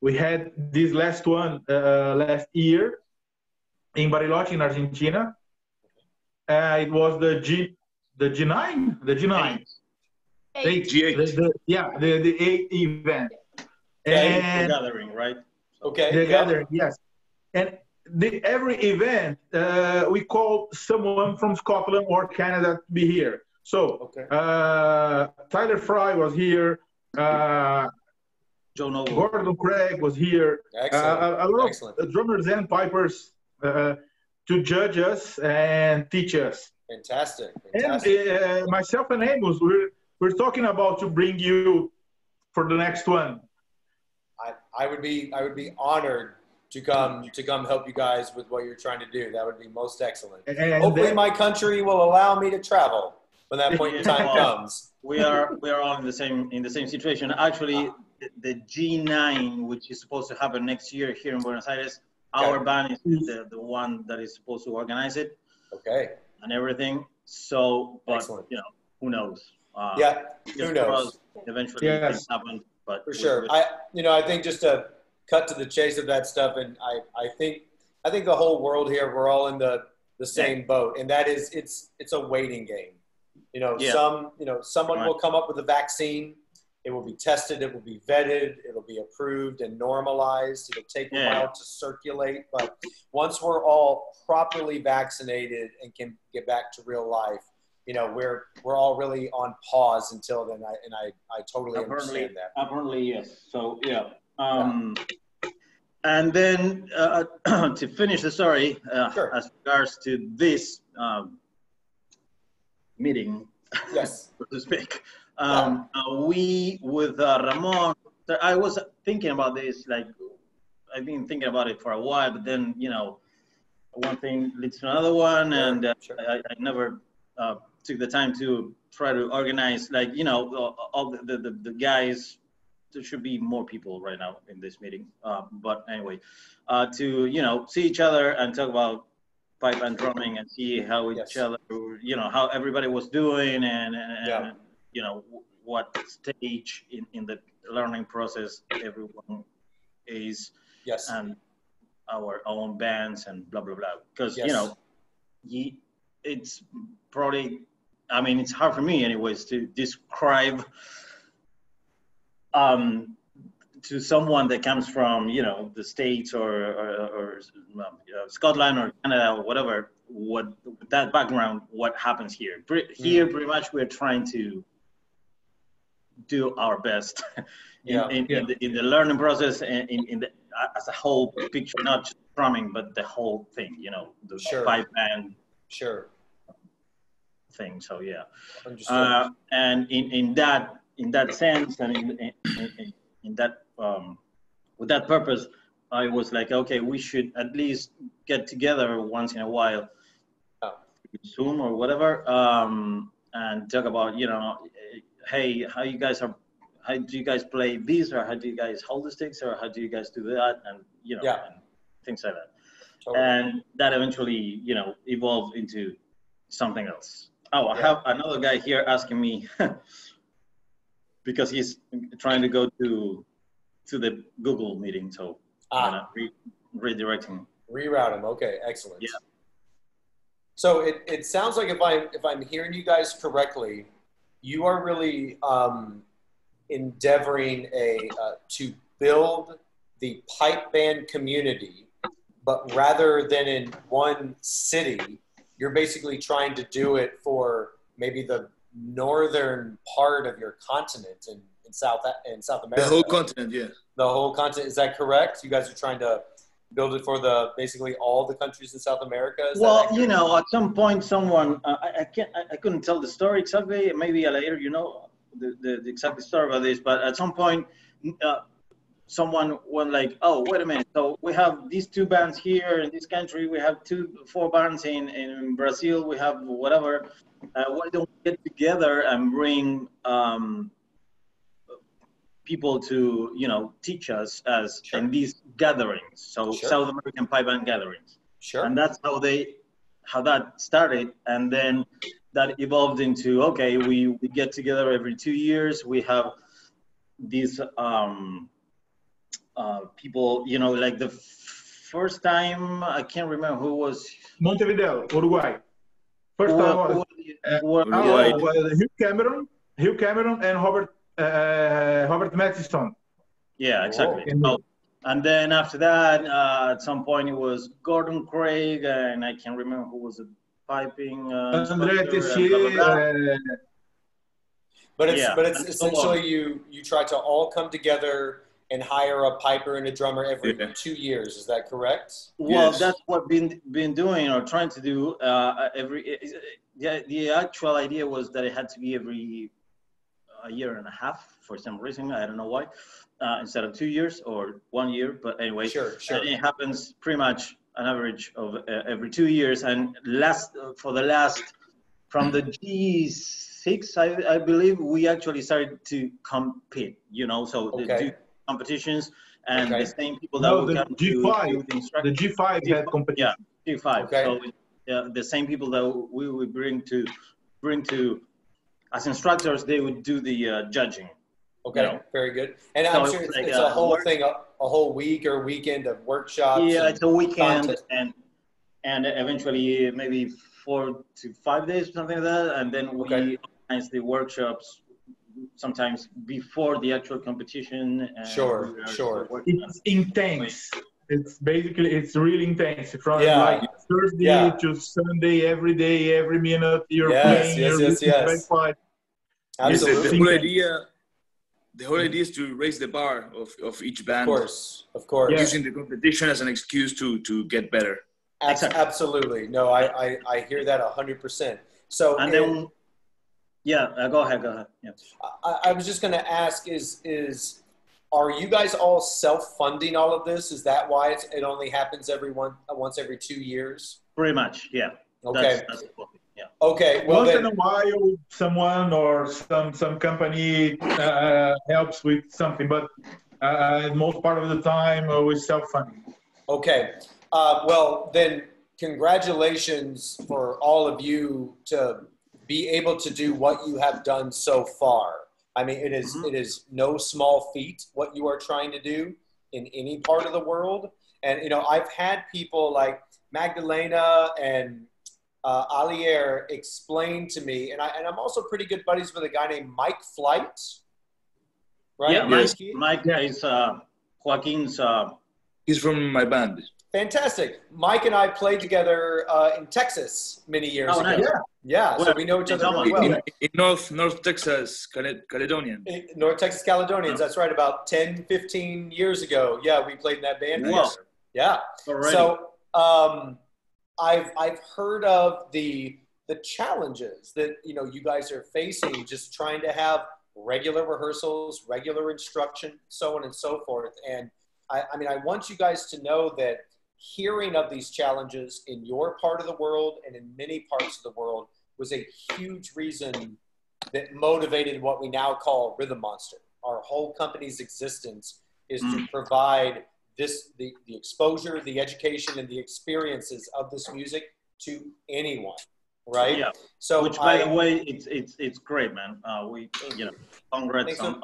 We had this last one last year in Bariloche, in Argentina. It was the G9, the G9. Eight. G8. The 8th event. Okay, and the gathering, right? Okay. The gathering, yes. And every event, we call someone from Scotland or Canada to be here. So Tyler Fry was here. Joe Noble. Gordon Craig was here. Excellent. A lot of drummers and pipers to judge us and teach us. Fantastic. And myself and Amos, we're talking about to bring you for the next one. I would be honored to come help you guys with what you're trying to do. That would be most excellent. And hopefully my country will allow me to travel when that point in time comes. We are all in the same situation. Actually, the G9, which is supposed to happen next year here in Buenos Aires, our band is the one that is supposed to organize it. Okay. And everything. So, but excellent. Who knows? Who knows? Eventually, things happen. But for sure, I think just to cut to the chase of that stuff, and I think the whole world here, we're all in the same boat, and that is it's a waiting game. Someone will come up with a vaccine. It will be tested. It will be vetted. It'll be approved and normalized. It'll take a while to circulate, but once we're all properly vaccinated and can get back to real life, we're all really on pause until then. I totally understand that. Apparently, yes. So and then to finish the story, as regards to this meeting, yes, so to speak. We with Ramon, I was thinking about this, like I've been thinking about it for a while, but then one thing leads to another one, and I never took the time to try to organize, like all the guys. There should be more people right now in this meeting, but anyway, to see each other and talk about pipe and drumming and see how each other, how everybody was doing, and what stage in the learning process everyone is, and our own bands and blah blah blah. Because it's probably, it's hard for me anyways to describe to someone that comes from the States or Scotland or Canada or whatever, what that background, what happens here. Here pretty much we're trying to do our best in the learning process and in the as a whole picture, not just drumming but the whole thing, the pipe band thing. So and in that sense, and in that with that purpose, I was like, okay, we should at least get together once in a while, Zoom or whatever, and talk about, hey, how do you guys play this, or how do you guys hold the sticks, or how do you guys do that, and and things like that. Totally. And that eventually, evolved into something else. Oh, I have another guy here asking me. Because he's trying to go to the Google meeting, so I'm gonna redirect him. Reroute him. Okay, excellent. Yeah. So it sounds like if I'm hearing you guys correctly, you are really endeavoring to build the pipe band community, but rather than in one city, you're basically trying to do it for maybe the northern part of your continent in South America. The whole continent, yeah. The whole continent, is that correct? You guys are trying to build it for basically all the countries in South America? Well, at some point, someone I couldn't tell the story exactly. Maybe later, the exact story about this. But at some point, someone went like, "Oh, wait a minute! So we have these two bands here in this country. We have 4 bands in Brazil. We have whatever. Why don't we get together and bring people to teach us in these gatherings? So South American pipe band gatherings. Sure. And that's how that started, and then that evolved into, okay, we get together every 2 years. We have these people, you know, like the first time, I can't remember who was. Montevideo, Uruguay. First time was Uruguay. Hugh Cameron and Robert Mattison. Yeah, exactly. So, and then after that, at some point it was Gordon Craig, and I can't remember who was the piping. André Tessier. But it's essentially you try to all come together and hire a piper and a drummer every 2 years. Is that correct? Well, that's what been doing or trying to do the actual idea was that it had to be every a year and a half for some reason. I don't know why. Instead of 2 years or 1 year, but anyway, sure. And it happens pretty much an average of every 2 years. And from the G6, I believe, we actually started to compete, you know, so do competitions and the same people that would come G5, the G5 had competition. Yeah, G5. Okay. So the same people that we would bring to as instructors, they would do the judging. Okay, you know? Very good. And so I'm sure it's a whole thing, a whole week or weekend of workshops. Yeah, it's a weekend and eventually maybe 4 to 5 days, something like that. And then we organize the workshops sometimes before the actual competition. And sure. It's intense. It's really intense. From like Thursday to Sunday, every day, every minute, you're playing. Yes. Absolutely. The whole idea is to raise the bar of each band. Of course. Using the competition as an excuse to get better. Absolutely. No, I hear that 100%. So and then, go ahead. Yeah. I was just going to ask: are you guys all self-funding all of this? Is that why it only happens once every 2 years? Pretty much, yeah. Okay. That's yeah. Okay. Well, once in a while, someone or some company helps with something, but most part of the time, we're self-funding. Okay. Well, then, congratulations for all of you to be able to do what you have done so far. I mean, it is no small feat what you are trying to do in any part of the world. And, you know, I've had people like Magdalena and Alier explain to me, and I'm also pretty good buddies with a guy named Mike Flight. Right? Yeah, Mike is Joaquin's. He's from my band. Fantastic. Mike and I played together in Texas many years ago. Nice. Yeah, so we know each other really well. In North Texas, Caledonian. North Texas Caledonians, that's right. About 10, 15 years ago. Yeah, we played in that band together. Yeah. Alrighty. So I've heard of the challenges that, you know, you guys are facing just trying to have regular rehearsals, regular instruction, so on and so forth. And I mean, I want you guys to know that hearing of these challenges in your part of the world and in many parts of the world was a huge reason that motivated what we now call Rhythm Monster. Our whole company's existence is to provide the exposure, the education, and the experiences of this music to anyone, right? Yeah. So, which, by the way, it's great, man. Congrats on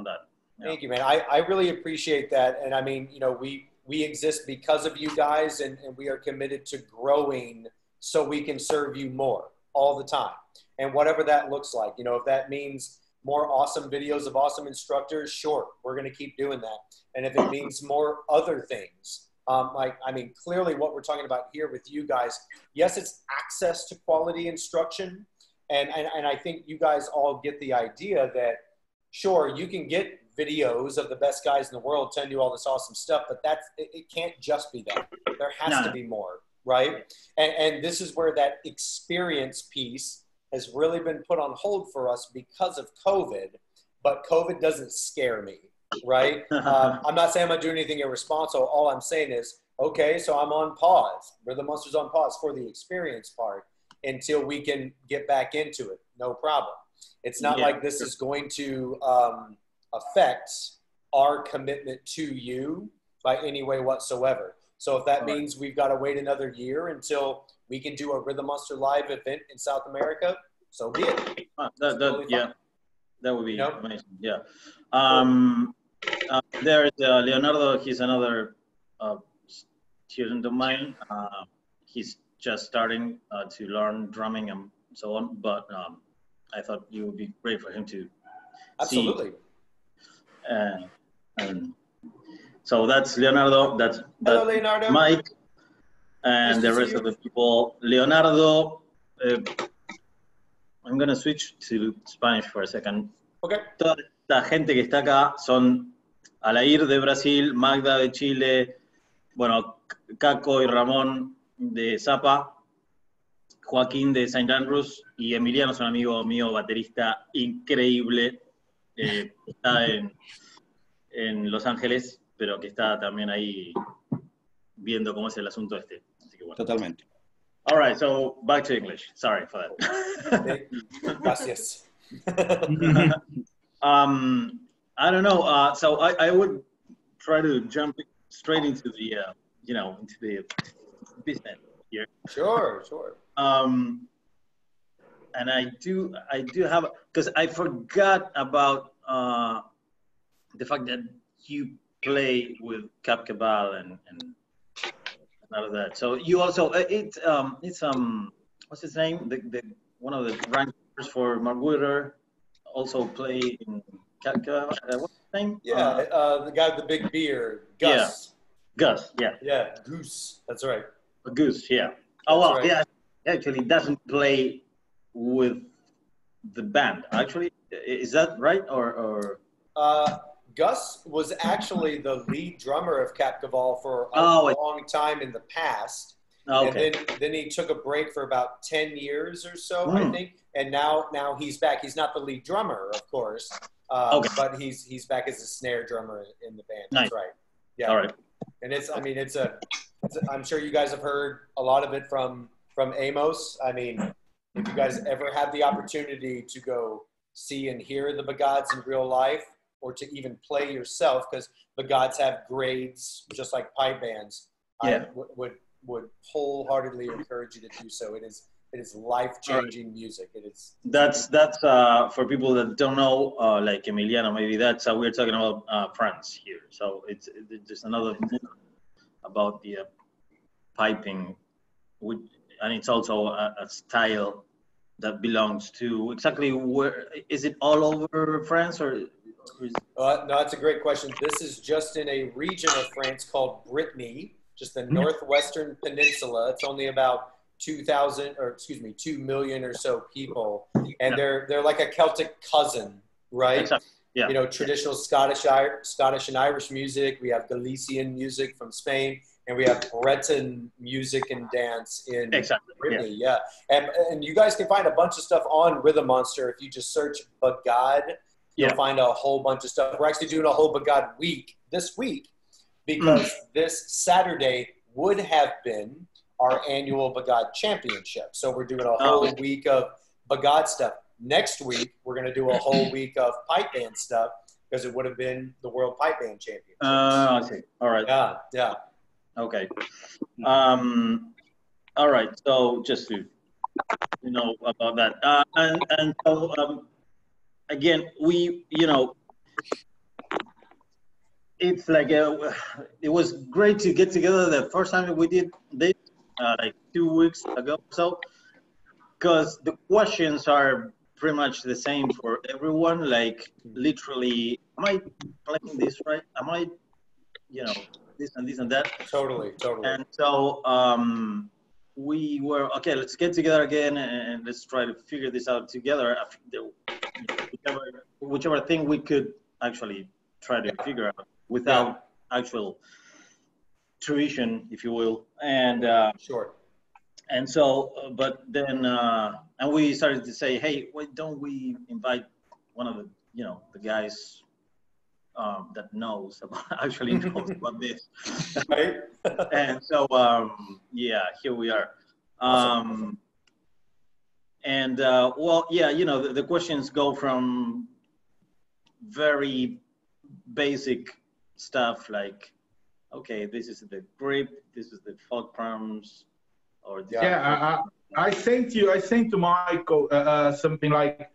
that. Yeah. Thank you, man. I really appreciate that. And I mean, you know, we exist because of you guys, and we are committed to growing so we can serve you more all the time. And whatever that looks like, you know, if that means more awesome videos of awesome instructors, sure, we're going to keep doing that. And if it means more other things, clearly what we're talking about here with you guys, yes, it's access to quality instruction. And I think you guys all get the idea that, sure, you can get videos of the best guys in the world telling you all this awesome stuff, but it can't just be that. There has to be more, right? And this is where that experience piece has really been put on hold for us because of COVID, but COVID doesn't scare me, right? I'm not saying I'm not doing anything irresponsible. All I'm saying is, okay, so I'm on pause. Rhythm Monster's on pause for the experience part until we can get back into it. No problem. It's not like this is going to affect our commitment to you by any way whatsoever. So if that means we've got to wait another year until we can do a Rhythm Monster live event in South America, so be it. That would be amazing. Yeah. There's Leonardo. He's another student of mine. He's just starting to learn drumming and so on. But I thought it would be great for him to Absolutely. see. And so that's Leonardo. Hello, Leonardo. Mike, and Nice the to see rest you. of the people. Leonardo. I'm gonna switch to Spanish for a second. Okay. Toda esta gente que está acá son Alair de Brasil, Magda de Chile, bueno, Caco y Ramón de Zapa, Joaquín de Saint Andrews y Emiliano es un amigo mío, baterista increíble, está en Los Ángeles, pero que está también ahí viendo cómo es el asunto este. Así que bueno. Totalmente. All right, so back to English. Sorry for that. Gracias. I don't know. So I would try to jump straight into the, into the business here. Sure. And I do have, because I forgot about the fact that you play with Cap Cabal and all of that. So you also it's what's his name? The one of the writers for Mark Witter also play in Cap Cabal. What's his name? Yeah, the guy with the big beard, Gus. Yeah. Gus. Yeah. Yeah, Goose. That's right. Goose. Yeah. Oh well, right. yeah. Actually, doesn't play with the band. Actually, is that right or? Gus was actually the lead drummer of Cap Caval for a long time in the past. Okay. And then he took a break for about 10 years or so, I think. And now he's back. He's not the lead drummer, of course, but he's back as a snare drummer in the band. Nice. That's right. Yeah. All right. And I'm sure you guys have heard a lot of it from Amos. I mean, if you guys ever had the opportunity to go see and hear the Bagads in real life, or to even play yourself, because Bagads have grades just like pipe bands. Yeah. I would wholeheartedly encourage you to do so. It is life-changing music. It is. That's for people that don't know, like Emiliano, maybe that's we're talking about France here. So it's just another about the piping, and it's also a style that belongs to exactly where is it all over France or? No, that's a great question. This is just in a region of France called Brittany, just the northwestern peninsula. It's only about 2 million or so people, and they're like a Celtic cousin, right? Exactly. Yeah. You know, traditional Scottish and Irish music. We have Galician music from Spain, and we have Breton music and dance in Brittany. Yeah. And you guys can find a bunch of stuff on Rhythm Monster if you just search Bagad. You'll find a whole bunch of stuff. We're actually doing a whole Bagad week this week because this Saturday would have been our annual Bagad championship. So we're doing a whole week of Bagad stuff. Next week, we're going to do a whole week of pipe band stuff because it would have been the World Pipe Band Championship. I see. All right. Yeah. Okay. All right. So just to know about that. And so, again, it's like it was great to get together the first time we did this, like 2 weeks ago or so, because the questions are pretty much the same for everyone. Like literally, am I playing this right? Am I, this and this and that? Totally. And so we were, okay, let's get together again and let's try to figure this out together. Whichever thing we could actually try to figure out without actual tuition, if you will. And sure. And so, but then, and we started to say, hey, why don't we invite one of the, the guys that actually knows about this. Right. And so, here we are. Awesome. And the questions go from very basic stuff like, okay, this is the grip, this is the fulcrums, or this I sent to Michael something like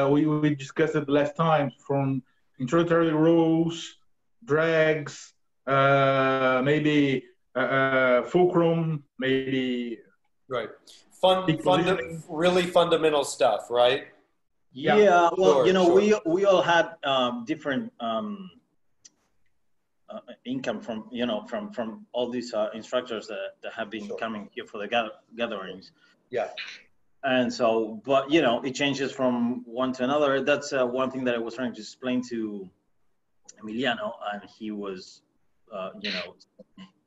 we discussed it last time from introductory rules, drags, maybe fulcrum, maybe Right. peak positioning. Really fundamental stuff, right? Yeah, well, Sure, you know, sure. we all had different income from, you know, from all these instructors that have been Sure. coming here for the gatherings. Yeah. And so, but you know, it changes from one to another. That's one thing that I was trying to explain to Emiliano, and he was, you know,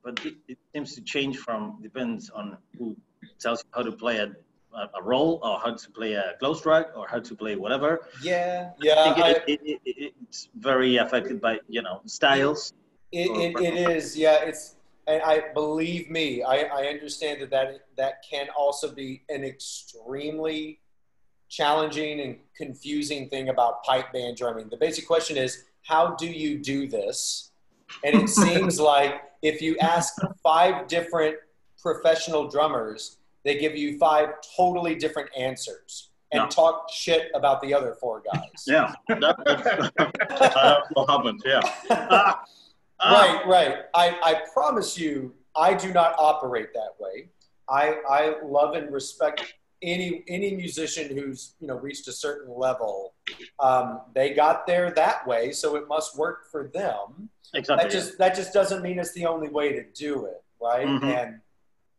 but it seems to change from, depends on who tells you how to play a role, or how to play a close drag, or how to play whatever. Yeah, I think it's very affected by, you know, styles. it is. Yeah, it's. And believe me, I understand that can also be an extremely challenging and confusing thing about pipe band drumming. The basic question is, how do you do this? And it seems like if you ask 5 different professional drummers, they give you 5 totally different answers and talk shit about the other 4 guys. Yeah, that's what happens. Yeah. Right. I promise you, I do not operate that way. I love and respect any musician who's, you know, reached a certain level. They got there that way, so it must work for them. Exactly. That just doesn't mean it's the only way to do it, right? Mm-hmm. And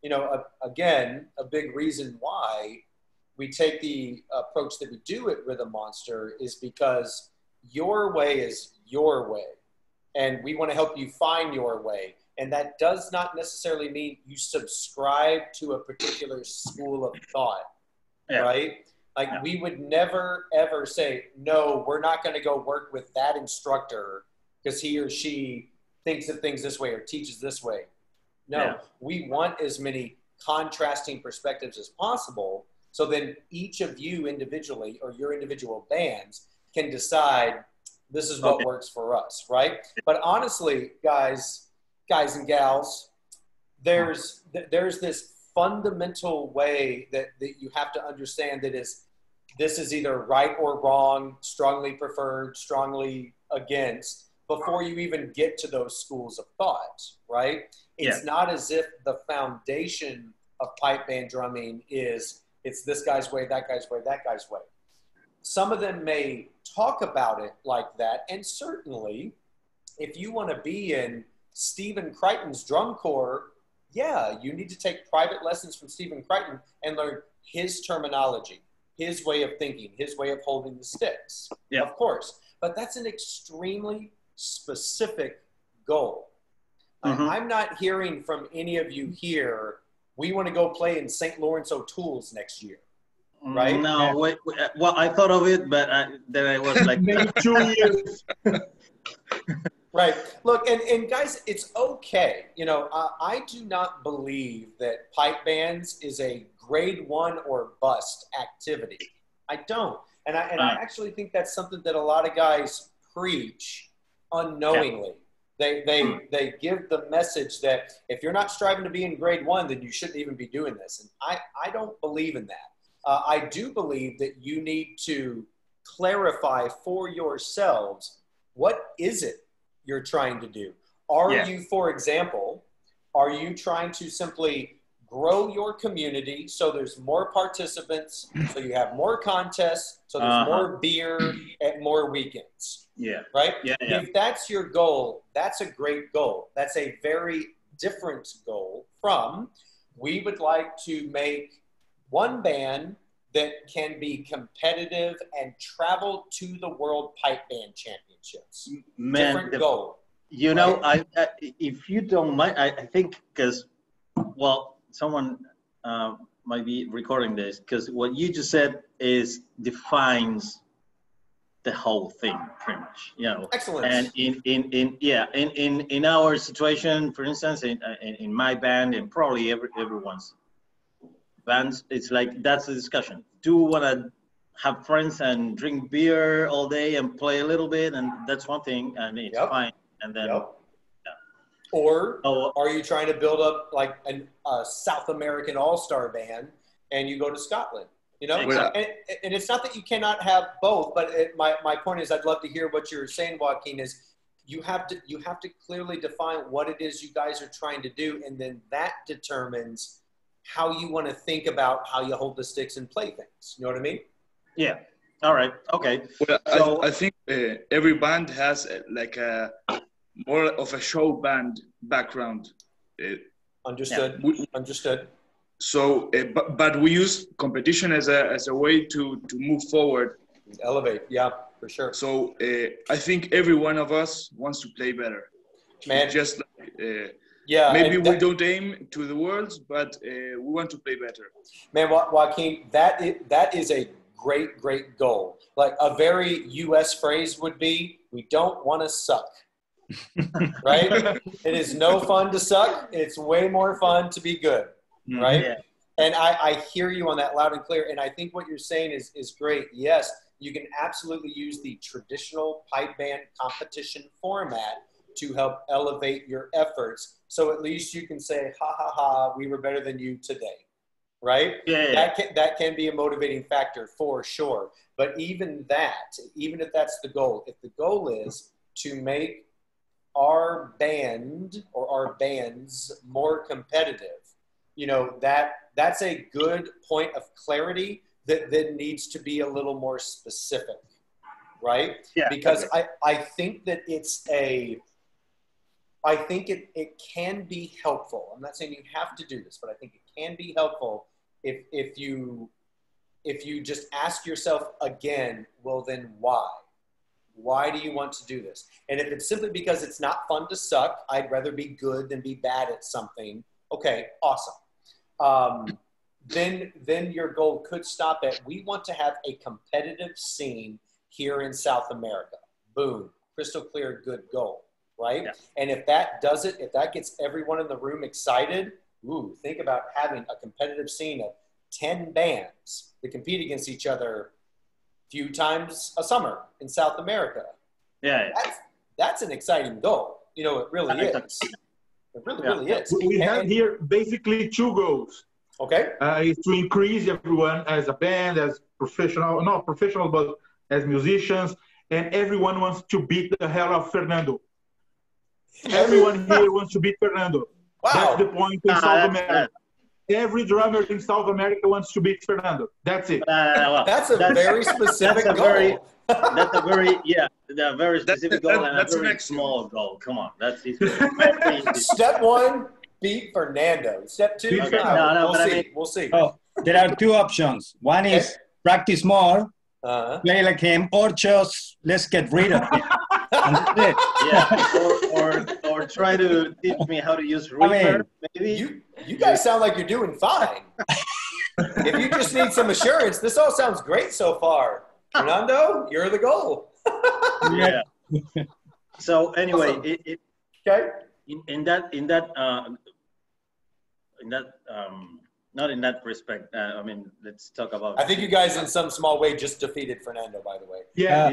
you know, again, a big reason why we take the approach that we do at Rhythm Monster is because your way is your way, and we want to help you find your way. And that does not necessarily mean you subscribe to a particular school of thought, right? Like we would never, ever say, no, we're not going to go work with that instructor because he or she thinks of things this way or teaches this way. No, we want as many contrasting perspectives as possible. So then each of you individually or your individual bands can decide this is what works for us, right? But honestly, guys and gals, there's this fundamental way that you have to understand that this is either right or wrong, strongly preferred, strongly against, before you even get to those schools of thought, right? It's not as if the foundation of pipe band drumming is it's this guy's way, that guy's way, that guy's way. Some of them may talk about it like that, and certainly if you want to be in Stephen Crichton's drum corps, you need to take private lessons from Stephen Crichton and learn his terminology, his way of thinking, his way of holding the sticks, of course. But that's an extremely specific goal. Mm-hmm. I'm not hearing from any of you here, we want to go play in St. Lawrence O'Toole's next year, right? No, wait, well, I thought of it, but then I was like... Maybe 2 years. Right. Look, and guys, it's okay. You know, I do not believe that pipe bands is a grade 1 or bust activity. I don't. And I actually think that's something that a lot of guys preach unknowingly. They give the message that if you're not striving to be in grade 1, then you shouldn't even be doing this. And I don't believe in that. I do believe that you need to clarify for yourselves, what is it you're trying to do? Are you, for example, are you trying to simply grow your community so there's more participants, so you have more contests, so there's more beer at more weekends? Right? If that's your goal, that's a great goal. That's a very different goal from, we would like to make one band that can be competitive and travel to the World Pipe Band Championships. Different goal. You know, if you don't mind, I think because, well, someone might be recording this, because what you just said defines the whole thing, pretty much. You know. Excellent. And in our situation, for instance, in my band and probably everyone's bands, it's like that's the discussion. Do you want to have friends and drink beer all day and play a little bit, and that's one thing, and it's fine. And then, or are you trying to build up like a South American all-star band, and you go to Scotland? You know, Exactly. and it's not that you cannot have both, but my point is, I'd love to hear what you're saying, Joaquin. Is you have to clearly define what it is you guys are trying to do, and then that determines how you want to think about how you hold the sticks and play things. You know what I mean? Yeah. All right. Okay. Well, So I think every band has like a more of a show band background. Understood. We- Understood. So, but we use competition as a way to move forward. Elevate. Yeah, for sure. So I think every one of us wants to play better. Man. Just like, Yeah. maybe we don't aim to the worlds, but we want to play better. Man, Joaquin, that is a great goal. Like a very U.S. phrase would be, we don't want to suck. Right? It is no fun to suck. It's way more fun to be good. Right? Yeah. And I hear you on that loud and clear. And I think what you're saying is great. Yes, you can absolutely use the traditional pipe band competition format to help elevate your efforts. So at least you can say, ha, ha, ha, we were better than you today. Right? Yeah. That can be a motivating factor for sure. But even if that's the goal, if the goal is to make our band or our bands more competitive, you know, that's a good point of clarity that then needs to be a little more specific, right? Yeah. Because I think that I think it can be helpful. I'm not saying you have to do this, but I think it can be helpful if you just ask yourself again, well, then why? Why do you want to do this? And if it's simply because it's not fun to suck, I'd rather be good than be bad at something. Okay, awesome. Then your goal could stop at, we want to have a competitive scene here in South America. Boom, crystal clear, good goal, right? Yeah. And if that does it, if that gets everyone in the room excited, ooh, think about having a competitive scene of 10 bands that compete against each other few times a summer in South America. Yeah. That's an exciting goal. You know, it really is. It really is. We have here basically two goals. Okay. Is to increase everyone as a band, as professional, not professional, but as musicians, and everyone wants to beat the hell out of Fernando. Everyone here wants to beat Fernando. Wow. That's the point in South America. Every drummer in South America wants to beat Fernando. That's it. Well, that's a very specific goal. That's a very specific goal and a very small goal. Come on, that's easy. Step one, beat Fernando. Step two, we'll see. Oh, there are two options. One is practice more, play like him, or just let's get rid of him. And that's it. Yeah, or try to teach me how to use reverb. Maybe you guys sound like you're doing fine. If you just need some assurance, this all sounds great so far. Fernando, you're the goal. Yeah. So anyway, awesome. in that not in that respect. I mean, let's talk about. I think you guys, in some small way, just defeated Fernando. By the way. Yeah.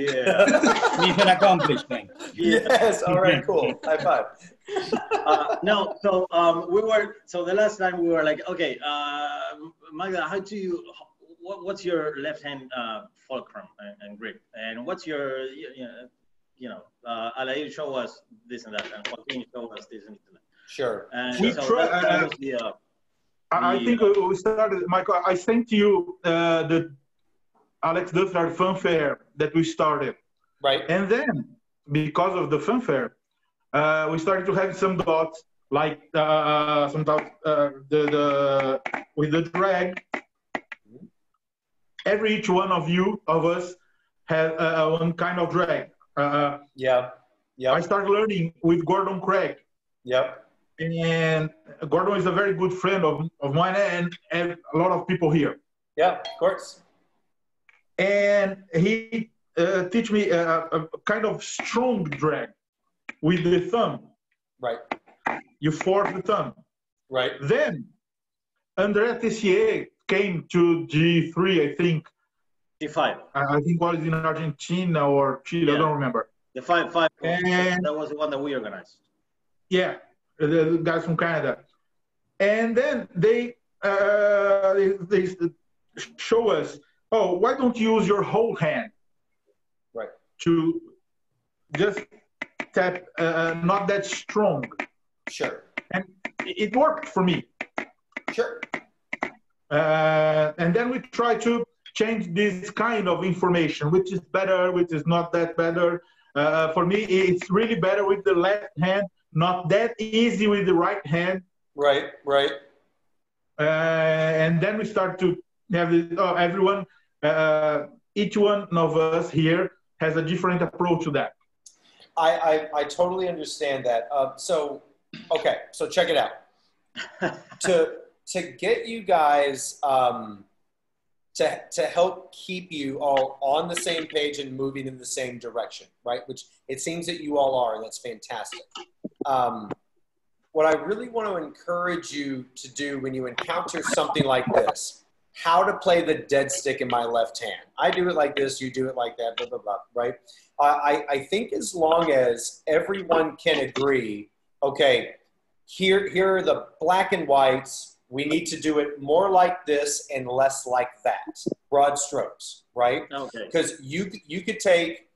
Mission accomplishment. Yes. All right. Cool. High five. No. So the last time we were like, okay, Magda, how do you? What's your left hand fulcrum and grip, and what's your Alair show us this and that, and Joaquin show us this and that. Sure. And we so that was the. I think we started, Michael. I sent you the Alex Duffard fanfare that we started. Right. And then, because of the fanfare, we started to have some dots, like some dots with the drag. Each one of us had one kind of drag. Yeah. I started learning with Gordon Craig. Yep. And Gordon is a very good friend of mine and a lot of people here. Yeah, of course. And he teach me a kind of strong drag with the thumb. Right. You force the thumb. Right. Then André Tessier came to G3, I think. G5. I think was in Argentina or Chile, I don't remember. The 5-5. And that was the one that we organized. Yeah. The guys from Canada, and then they show us, oh, why don't you use your whole hand? Right. To just tap, not that strong. Sure. And it worked for me. Sure. And then we try to change this kind of information, which is better, which is not that better. For me, it's really better with the left hand, not that easy with the right hand. Right, right. And then we start to have everyone, each one of us here has a different approach to that. I totally understand that. So check it out. To get you guys to help keep you all on the same page and moving in the same direction, right? Which it seems that you all are, and that's fantastic. What I really want to encourage you to do when you encounter something like this, how to play the dead stick in my left hand. I do it like this, you do it like that, blah, blah, blah, right? I think as long as everyone can agree, okay, here are the black and whites, we need to do it more like this and less like that. Broad strokes, right? Okay. Because you could take,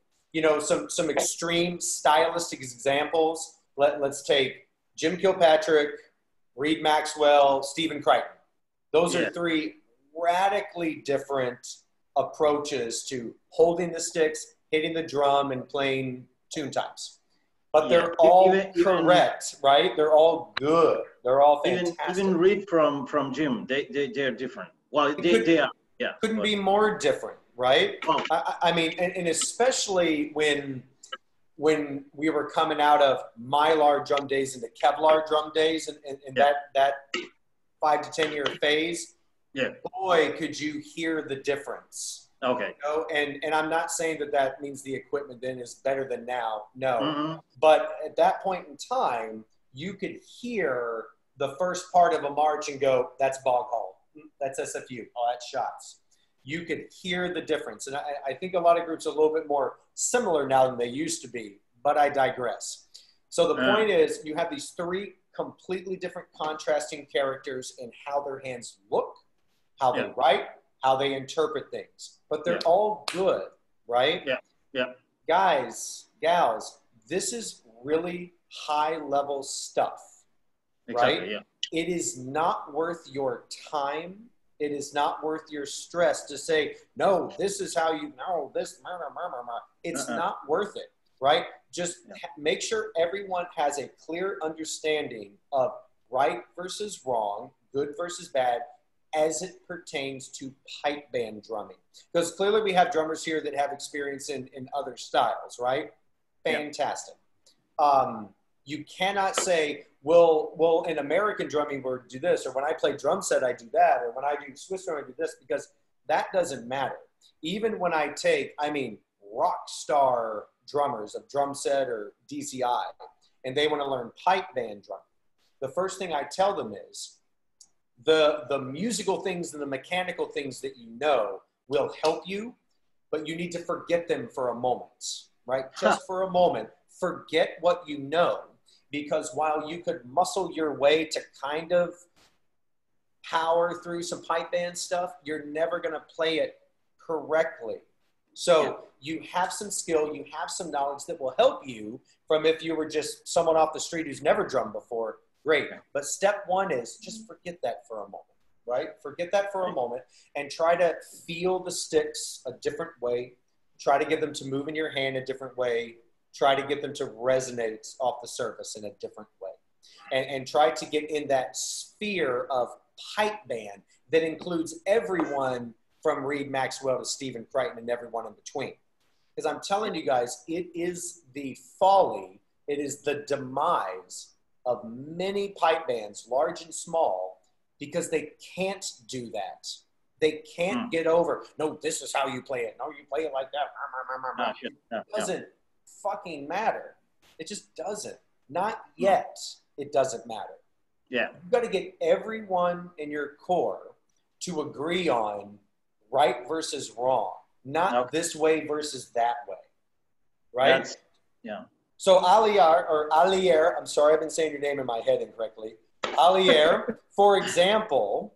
some extreme stylistic examples. Let's take Jim Kilpatrick, Reed Maxwell, Stephen Crichton. Those are three radically different approaches to holding the sticks, hitting the drum, and playing tune times. But they're all correct, right? They're all good. They're all fantastic. Even Reed from Jim, they're different. Well, they are, yeah. Couldn't be more different, right? Oh. I mean, and especially when we were coming out of Mylar drum days into Kevlar drum days and that 5 to 10 year phase, boy, could you hear the difference. Okay. And I'm not saying that means the equipment then is better than now. No. Mm-hmm. But at that point in time, you could hear the first part of a march and go, that's Bog Hall. That's SFU. Oh, that's shots. You could hear the difference. And I think a lot of groups are a little bit more similar now than they used to be, but I digress. So the point is you have these three completely different contrasting characters in how their hands look, how they write, how they interpret things, but they're all good, right? Yeah, yeah. Guys, gals, this is really high level stuff, right? Exactly, yeah. It is not worth your time. It is not worth your stress to say, no, this is how you know this. It's not worth it, right? Just make sure everyone has a clear understanding of right versus wrong, good versus bad, as it pertains to pipe band drumming. Because clearly we have drummers here that have experience in other styles, right? Fantastic. You cannot say, well, in American drumming, we do this, or when I play drum set, I do that, or when I do Swiss drum, I do this, because that doesn't matter. Even when I take, rock star drummers of drum set or DCI, and they want to learn pipe band drumming, the first thing I tell them is, the musical things and the mechanical things that you know will help you, but you need to forget them for a moment, right? Just for a moment, forget what you know, because while you could muscle your way to kind of power through some pipe band stuff, you're never going to play it correctly. So you have some skill, you have some knowledge that will help you from if you were just someone off the street who's never drummed before. Great. But step one is just forget that for a moment, right? Forget that for a moment and try to feel the sticks a different way. Try to get them to move in your hand a different way. Try to get them to resonate off the surface in a different way. And try to get in that sphere of pipe band that includes everyone from Reed Maxwell to Stephen Crichton and everyone in between. Because I'm telling you guys, it is the folly, it is the demise of many pipe bands, large and small, because they can't do that. They can't get over, no, this is how you play it. No, you play it like that. It doesn't fucking matter. It just doesn't. Not yet. It doesn't matter. Yeah. You've got to get everyone in your core to agree on right versus wrong, not this way versus that way, right? So Alier, I'm sorry, I've been saying your name in my head incorrectly. Alier, for example,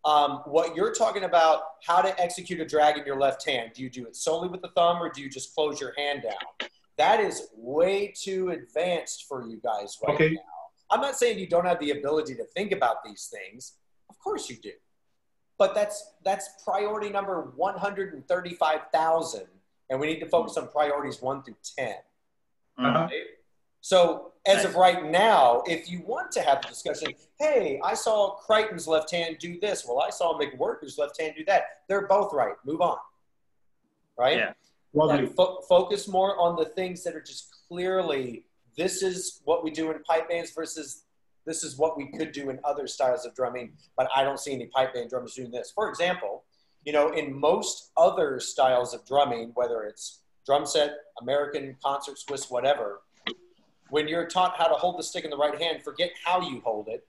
What you're talking about, how to execute a drag in your left hand. Do you do it solely with the thumb, or do you just close your hand down? That is way too advanced for you guys right now. I'm not saying you don't have the ability to think about these things. Of course you do. But that's priority number 135,000, and we need to focus on priorities 1 through 10. Right? So as of right now, if you want to have a discussion, hey, I saw Crichton's left hand do this. Well, I saw McWhorter's left hand do that. They're both right. Move on. Right? Yeah. Like, focus more on the things that are just clearly, this is what we do in pipe bands versus this is what we could do in other styles of drumming, but I don't see any pipe band drummers doing this. For example, you know, in most other styles of drumming, whether it's drum set, American, concert, Swiss, whatever, when you're taught how to hold the stick in the right hand, forget how you hold it.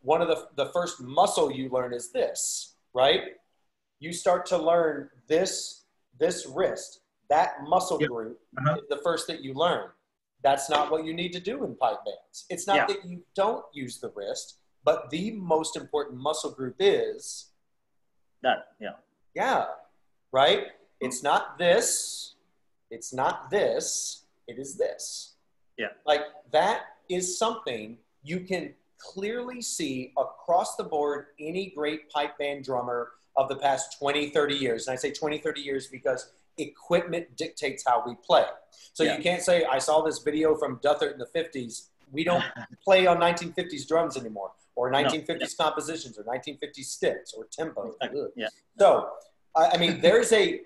One of the first muscle you learn is this, right? You start to learn this wrist, that muscle group is the first that you learn. That's not what you need to do in pipe bands. It's not that you don't use the wrist, but the most important muscle group is that. Yeah. Right? It's not this. It's not this. It is this. Yeah. Like that is something you can clearly see across the board any great pipe band drummer of the past 20, 30 years. And I say 20, 30 years because equipment dictates how we play. So you can't say, I saw this video from Duthert in the 50s. We don't play on 1950s drums anymore, or 1950s compositions, or 1950s sticks, or tempos. So, I mean, there's a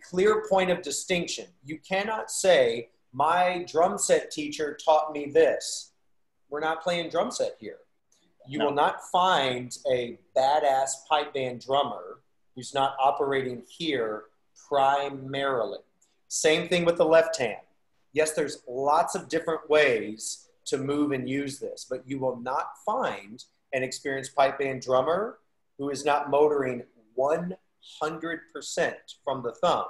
clear point of distinction. You cannot say, my drum set teacher taught me this. We're not playing drum set here. You will not find a badass pipe band drummer who's not operating here primarily. Same thing with the left hand. Yes, there's lots of different ways to move and use this, but you will not find an experienced pipe band drummer who is not motoring 100% from the thumb.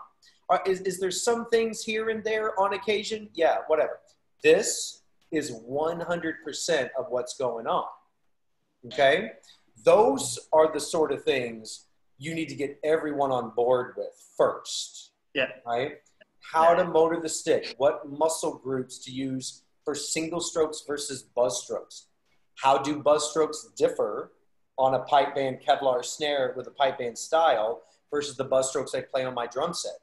Is there some things here and there on occasion? Yeah, whatever. This is 100% of what's going on. Okay? Those are the sort of things you need to get everyone on board with first. Yeah. Right? How to motor the stick, what muscle groups to use for single strokes versus buzz strokes. How do buzz strokes differ on a pipe band Kevlar snare with a pipe band style versus the buzz strokes I play on my drum set?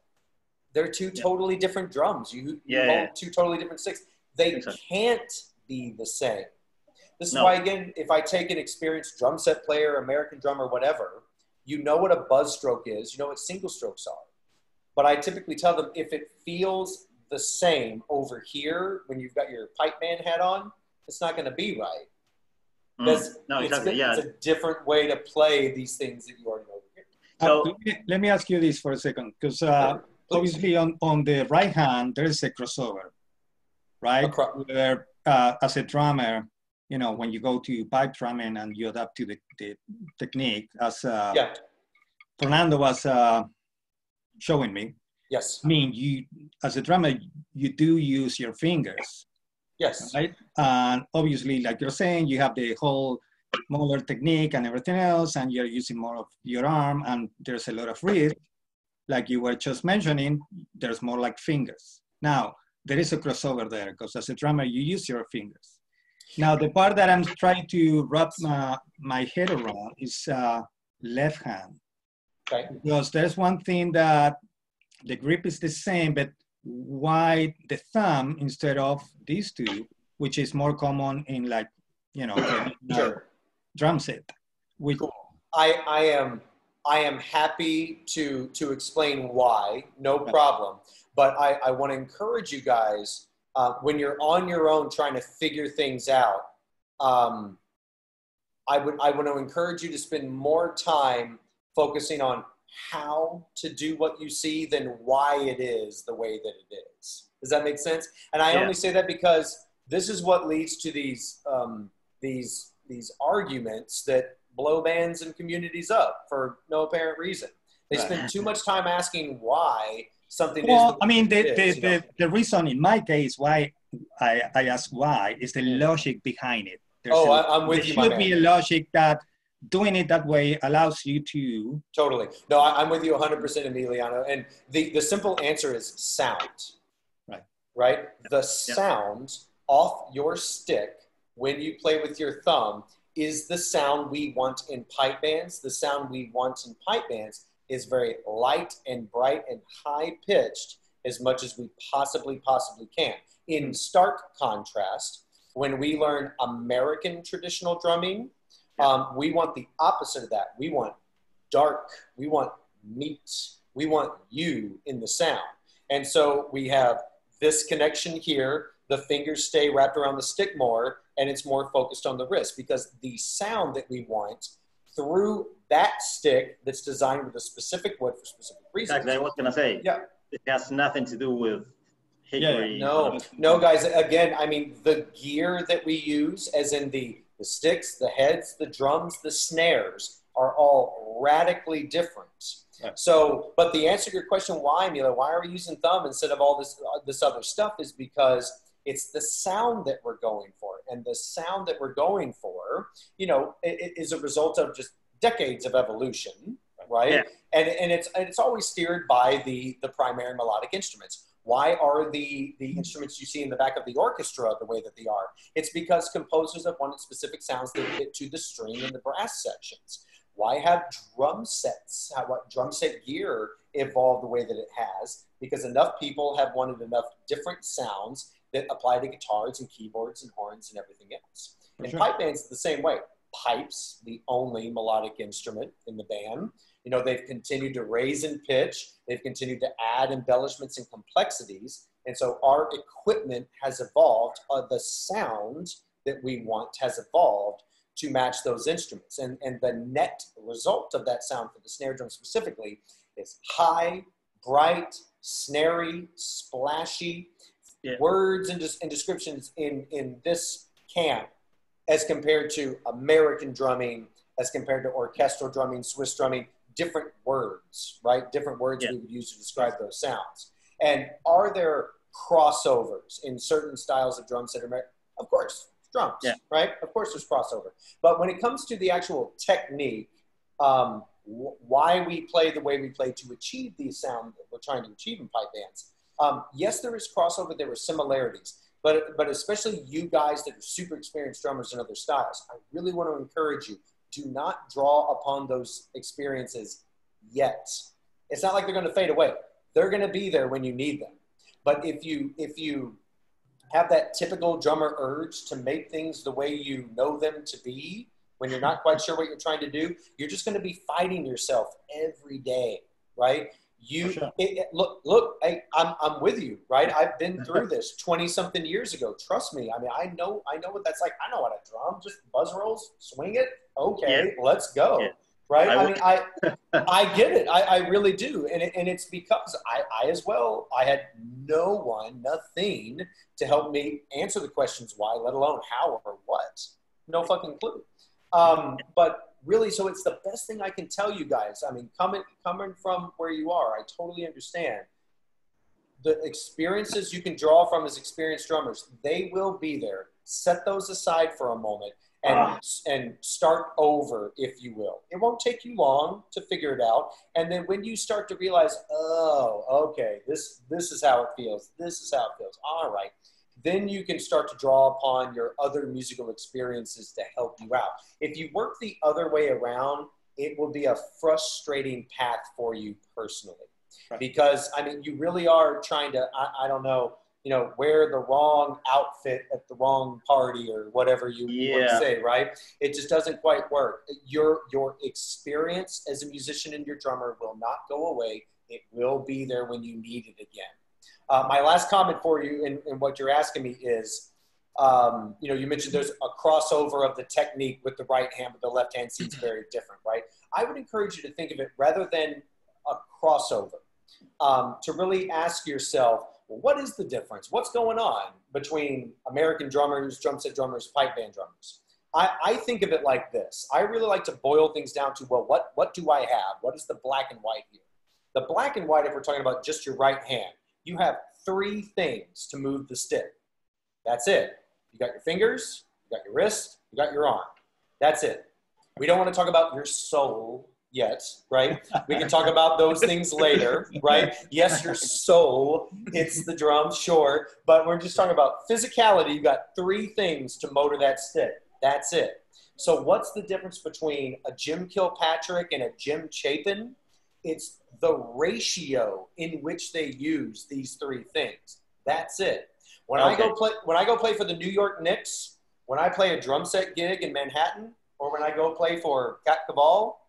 They're two totally different drums. You hold two totally different sticks. They can't be the same. This is why, again, if I take an experienced drum set player, American drummer, whatever, you know what a buzz stroke is. You know what single strokes are. But I typically tell them, if it feels the same over here when you've got your pipe band hat on, it's not going to be right. Because it's a different way to play these things that you already know over here. So let me ask you this for a second, because obviously on the right hand, there is a crossover, right? Where as a drummer, you know, when you go to pipe drumming and you adapt to the technique, as Fernando was showing me. Yes. I mean, you, as a drummer, you do use your fingers. Yes. Right? And obviously, like you're saying, you have the whole molar technique and everything else, and you're using more of your arm, and there's a lot of wrist. Like you were just mentioning, there's more like fingers. Now, there is a crossover there, because as a drummer, you use your fingers. Now, the part that I'm trying to wrap my head around is left hand. Okay. Because there's one thing that the grip is the same, but why the thumb instead of these two, which is more common in, like, you know, drum set. Cool. I am happy to explain why, no problem. But I want to encourage you guys, when you're on your own trying to figure things out, I want to encourage you to spend more time focusing on how to do what you see than why it is the way that it is. Does that make sense? And I only say that because this is what leads to these arguments that blow bands and communities up for no apparent reason. They spend too much time asking why something is. I mean, the reason in my case why I ask why is the logic behind it. I'm with you, There should be a logic that doing it that way allows you to. Totally. No, I'm with you 100%, Emiliano. And the simple answer is sound. Right? The sound off your stick when you play with your thumb is the sound we want in pipe bands. The sound we want in pipe bands is very light and bright and high pitched as much as we possibly can. In stark contrast, when we learn American traditional drumming, we want the opposite of that. We want dark, we want meat, we want you in the sound. And so we have this connection here, the fingers stay wrapped around the stick more, and it's more focused on the wrist because the sound that we want through that stick that's designed with a specific wood for specific reasons. Exactly, I was gonna say. Yeah. It has nothing to do with hickory. No, guys, again, I mean, the gear that we use, as in the sticks, the heads, the drums, the snares, are all radically different. Right. So, but the answer to your question, why, Mila, why are we using thumb instead of all this other stuff, is because it's the sound that we're going for. And the sound that we're going for, you know, it is a result of just decades of evolution, right? Yeah. And it's always steered by the primary melodic instruments. Why are the instruments you see in the back of the orchestra the way that they are? It's because composers have wanted specific sounds that fit to the string and the brass sections. Why have drum sets, what drum set gear evolved the way that it has? Because enough people have wanted enough different sounds that apply to guitars and keyboards and horns and everything else. And pipe bands the same way. Pipes, the only melodic instrument in the band. You know, they've continued to raise in pitch. They've continued to add embellishments and complexities. And so our equipment has evolved. The sound that we want has evolved to match those instruments. And the net result of that sound for the snare drum specifically is high, bright, snary, splashy. Yeah. Words and descriptions in this camp as compared to American drumming, as compared to orchestral drumming, Swiss drumming, different words, right? Different words we would use to describe those sounds. And are there crossovers in certain styles of drum set? Of course, drums, right? Of course there's crossover. But when it comes to the actual technique, why we play the way we play to achieve the sound that we're trying to achieve in pipe bands, yes, there is crossover, there are similarities. But especially you guys that are super experienced drummers in other styles, I really want to encourage you, do not draw upon those experiences yet. It's not like they're going to fade away. They're going to be there when you need them. But if you have that typical drummer urge to make things the way you know them to be, when you're not quite sure what you're trying to do, you're just going to be fighting yourself every day, right? Look, I'm with you, right? I've been through this 20-something years ago. Trust me. I mean, I know what that's like. I know how to drum. Just buzz rolls, swing it. Okay, let's go. Yeah. Right? I get it. I really do. And it's because I as well, I had nothing to help me answer the questions why, let alone how or what. No fucking clue. But really, so it's the best thing I can tell you guys. I mean, coming from where you are, I totally understand. The experiences you can draw from as experienced drummers, they will be there. Set those aside for a moment and start over, if you will. It won't take you long to figure it out. And then when you start to realize, oh, okay, this is how it feels. This is how it feels. All right. Then you can start to draw upon your other musical experiences to help you out. If you work the other way around, it will be a frustrating path for you personally. Right. Because, I mean, you really are trying to, I don't know, wear the wrong outfit at the wrong party or whatever you want to say, right? It just doesn't quite work. Your experience as a musician and your drummer will not go away. It will be there when you need it again. My last comment for you in what you're asking me is, you mentioned there's a crossover of the technique with the right hand, but the left hand seems very different, right? I would encourage you to think of it rather than a crossover, to really ask yourself, well, what is the difference? What's going on between American drummers, drum set drummers, pipe band drummers? I think of it like this. I really like to boil things down to, well, what do I have? What is the black and white here? The black and white, if we're talking about just your right hand, you have 3 things to move the stick. That's it. You got your fingers, you got your wrist, you got your arm. That's it. We don't want to talk about your soul yet, right? We can talk about those things later, right? Yes, your soul hits the drums, sure, but we're just talking about physicality. You got 3 things to motor that stick. That's it. So what's the difference between a Jim Kilpatrick and a Jim Chapin? It's the ratio in which they use these 3 things. That's it. When I go play for the New York Knicks, when I play a drum set gig in Manhattan, or when I go play for Cat Cabal,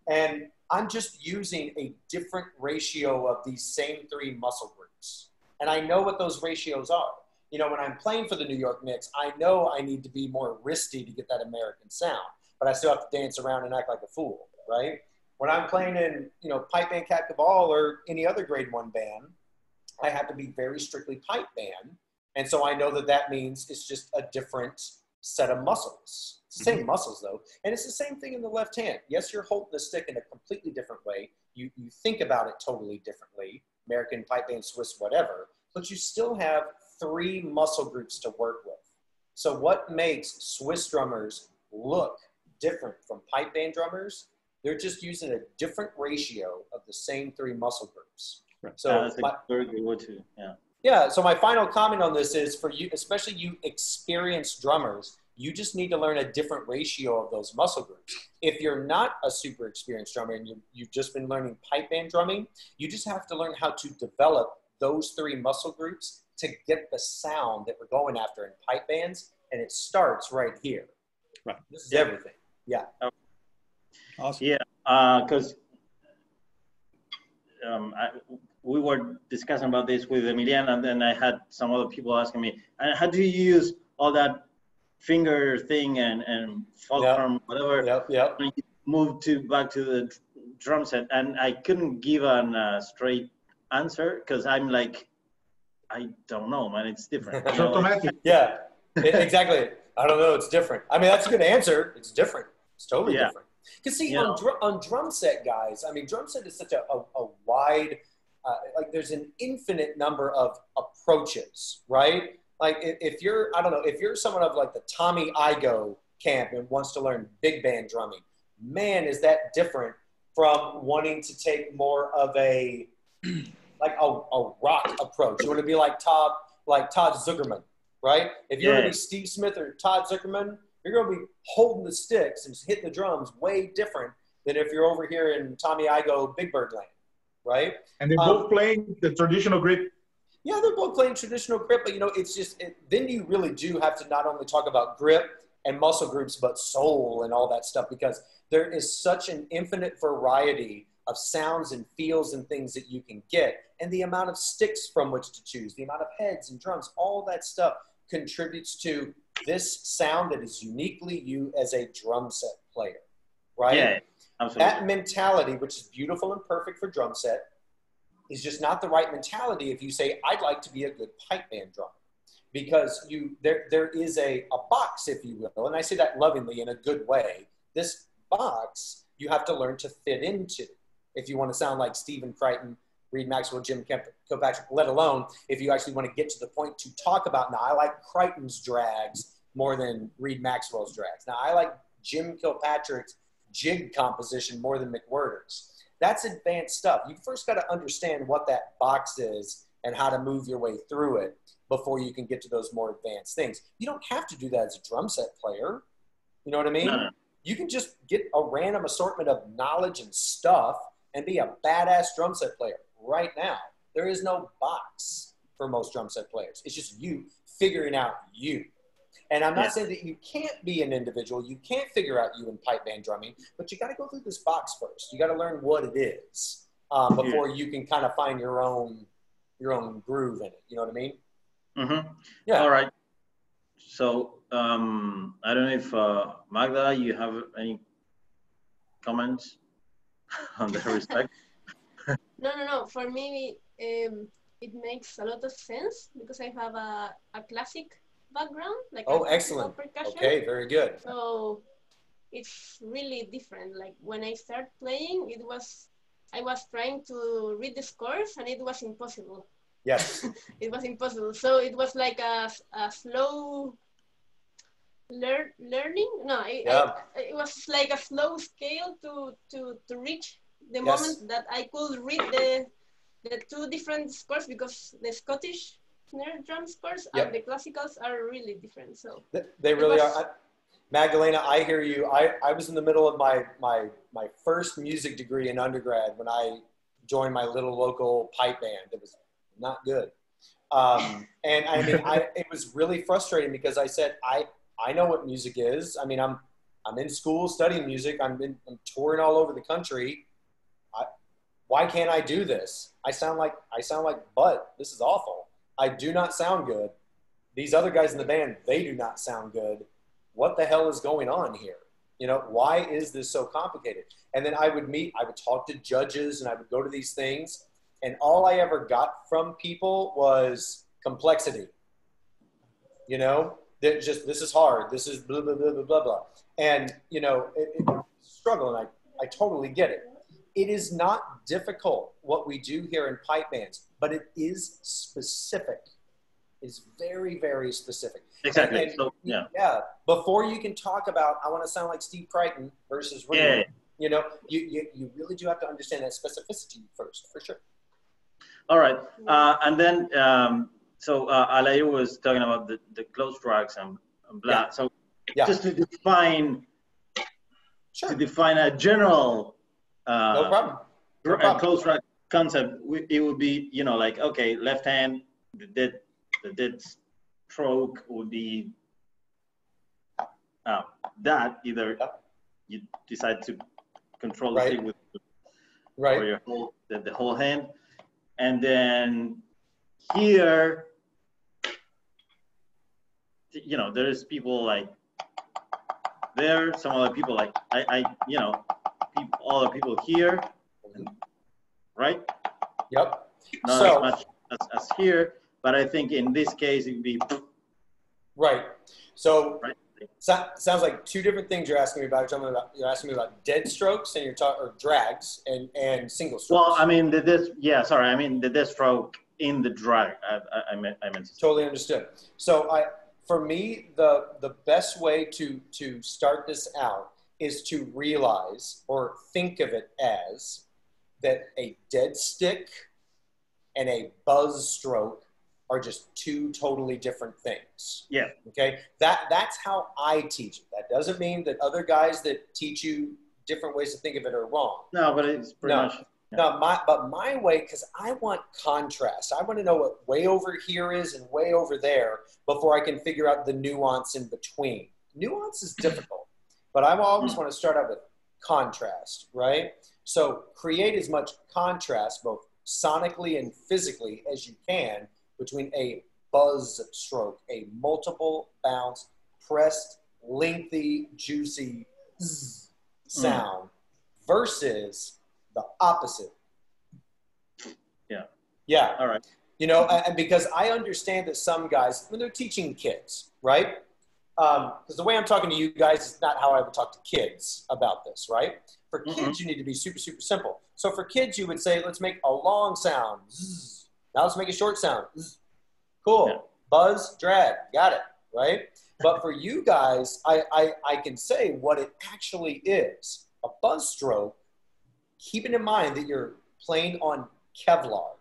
and I'm just using a different ratio of these same 3 muscle groups. And I know what those ratios are. You know, when I'm playing for the New York Knicks, I know I need to be more wristy to get that American sound, but I still have to dance around and act like a fool, right? When I'm playing in, you know, pipe band, Cat Cabal, or any other grade 1 band, I have to be very strictly pipe band. And so I know that that means it's just a different set of muscles. It's the same muscles though. And it's the same thing in the left hand. Yes, you're holding the stick in a completely different way. You think about it totally differently, American, pipe band, Swiss, whatever, but you still have 3 muscle groups to work with. So what makes Swiss drummers look different from pipe band drummers? They're just using a different ratio of the same 3 muscle groups. Right. So That's a very good way to, yeah. Yeah, so my final comment on this is for you, especially you experienced drummers, you just need to learn a different ratio of those muscle groups. If you're not a super experienced drummer and you've just been learning pipe band drumming, you just have to learn how to develop those 3 muscle groups to get the sound that we're going after in pipe bands, and it starts right here. Right. This is everything. Yeah. Awesome. Yeah, because we were discussing about this with Emiliano, and then I had some other people asking me, how do you use all that finger thing and fulcrum, whatever, when you move back to the drum set? And I couldn't give a straight answer because I'm like, I don't know, man, it's different. It's automatic. Yeah, exactly. I don't know, it's different. I mean, that's a good answer. It's different. It's totally different. Because see, on drum set, guys, I mean, drum set is such a wide, like there's an infinite number of approaches, right? Like if you're, I don't know, if you're someone of like the Tommy Igoe camp and wants to learn big band drumming, man, is that different from wanting to take more of a, like a rock approach. You want to be like Todd Zuckerman, right? If you're going to be Steve Smith or Todd Zuckerman, you're going to be holding the sticks and hitting the drums way different than if you're over here in Tommy Igoe Big Bird land, right? And they're both playing the traditional grip. Yeah, they're both playing traditional grip, but, you know, it's just then you really do have to not only talk about grip and muscle groups, but soul and all that stuff, because there is such an infinite variety of sounds and feels and things that you can get, and the amount of sticks from which to choose, the amount of heads and drums, all that stuff contributes to this sound that is uniquely you as a drum set player, right? Yeah, absolutely. That mentality, which is beautiful and perfect for drum set, is just not the right mentality if you say, I'd like to be a good pipe band drummer. Because there is a box, if you will, and I say that lovingly in a good way. This box you have to learn to fit into if you want to sound like Stephen Crichton, Reed Maxwell, Jim Kilpatrick, let alone if you actually want to get to the point to talk about, now I like Crichton's drags more than Reed Maxwell's drags. Now I like Jim Kilpatrick's jig composition more than McWhirter's. That's advanced stuff. You first got to understand what that box is and how to move your way through it before you can get to those more advanced things. You don't have to do that as a drum set player. You know what I mean? No. You can just get a random assortment of knowledge and stuff and be a badass drum set player right now. There is no box for most drum set players. It's just you figuring out you. And I'm not saying that you can't be an individual. You can't figure out you in pipe band drumming, but you got to go through this box first. You got to learn what it is before you can kind of find your own groove in it. You know what I mean? Mm-hmm. Yeah. All right. So I don't know if Magda, you have any comments on that respect? No. For me, it makes a lot of sense because I have a classic background, like excellent. Percussion. Okay, very good. So it's really different. Like when I started playing, I was trying to read the scores and it was impossible. Yes. It was impossible. So it was like a slow learning. No, Yeah. it was like a slow scale to reach the Yes. moment that I could read the two different scores, because the Scottish snare drum scores Yep. and the classicals are really different. So They really was- are. Magdalena, I hear you. I was in the middle of my first music degree in undergrad when I joined my little local pipe band. It was not good. And I mean, it was really frustrating because I said, I know what music is. I mean, I'm in school studying music. I'm touring all over the country. Why can't I do this? I sound like butt. This is awful. I do not sound good. These other guys in the band, they do not sound good. What the hell is going on here? You know, why is this so complicated? And then I would talk to judges, and I would go to these things, and all I ever got from people was complexity. You know, that just, this is hard. This is blah, blah, blah, blah, blah, blah. And, you know, it's a struggle, and I totally get it. It is not difficult what we do here in pipe bands, but it is specific. It's very, very specific. Exactly. And, So yeah. yeah. Before you can talk about, I want to sound like Steve Crichton versus Ringo, Yeah. you know, you really do have to understand that specificity first, for sure. All right. And then so Alayu was talking about the close tracks and blah. Yeah. So Yeah. just to define Sure. a general No problem. No a problem. close track concept, it would be, you know, like, okay, left hand, the dead stroke would be that either you decide to control the Right. stick with Right. or your whole the whole hand, and then here, you know, there's people like there, some other people like I you know, other people here, right? Yep. Not So- as much as here, but I think in this case it'd be Right. So right. sounds like two different things you're asking me about. You're asking me about dead strokes, and or drags and single strokes. Well, I mean the death stroke in the drag. I meant to say. Totally understood. So for me, the best way to start this out is to realize or think of it as that a dead stick and a buzz stroke are just two totally different things. Yeah. Okay. That's how I teach it. That doesn't mean that other guys that teach you different ways to think of it are wrong. No, but it's pretty No. much. No, my way, because I want contrast. I want to know what way over here is and way over there before I can figure out the nuance in between. Nuance is difficult, but I always want to start out with contrast, right? So create as much contrast, both sonically and physically, as you can between a buzz stroke, a multiple bounce, pressed, lengthy, juicy sound, versus the opposite. Yeah. Yeah. All right. You know, and because I understand that some guys, when they're teaching kids, right? Because the way I'm talking to you guys is not how I would talk to kids about this, right? For kids, you need to be super, super simple. So for kids, you would say, let's make a long sound. Zzz. Now let's make a short sound. Zzz. Cool. Yeah. Buzz, drag. Got it, right? But for you guys, I can say what it actually is. A buzz stroke, keeping in mind that you're playing on Kevlar,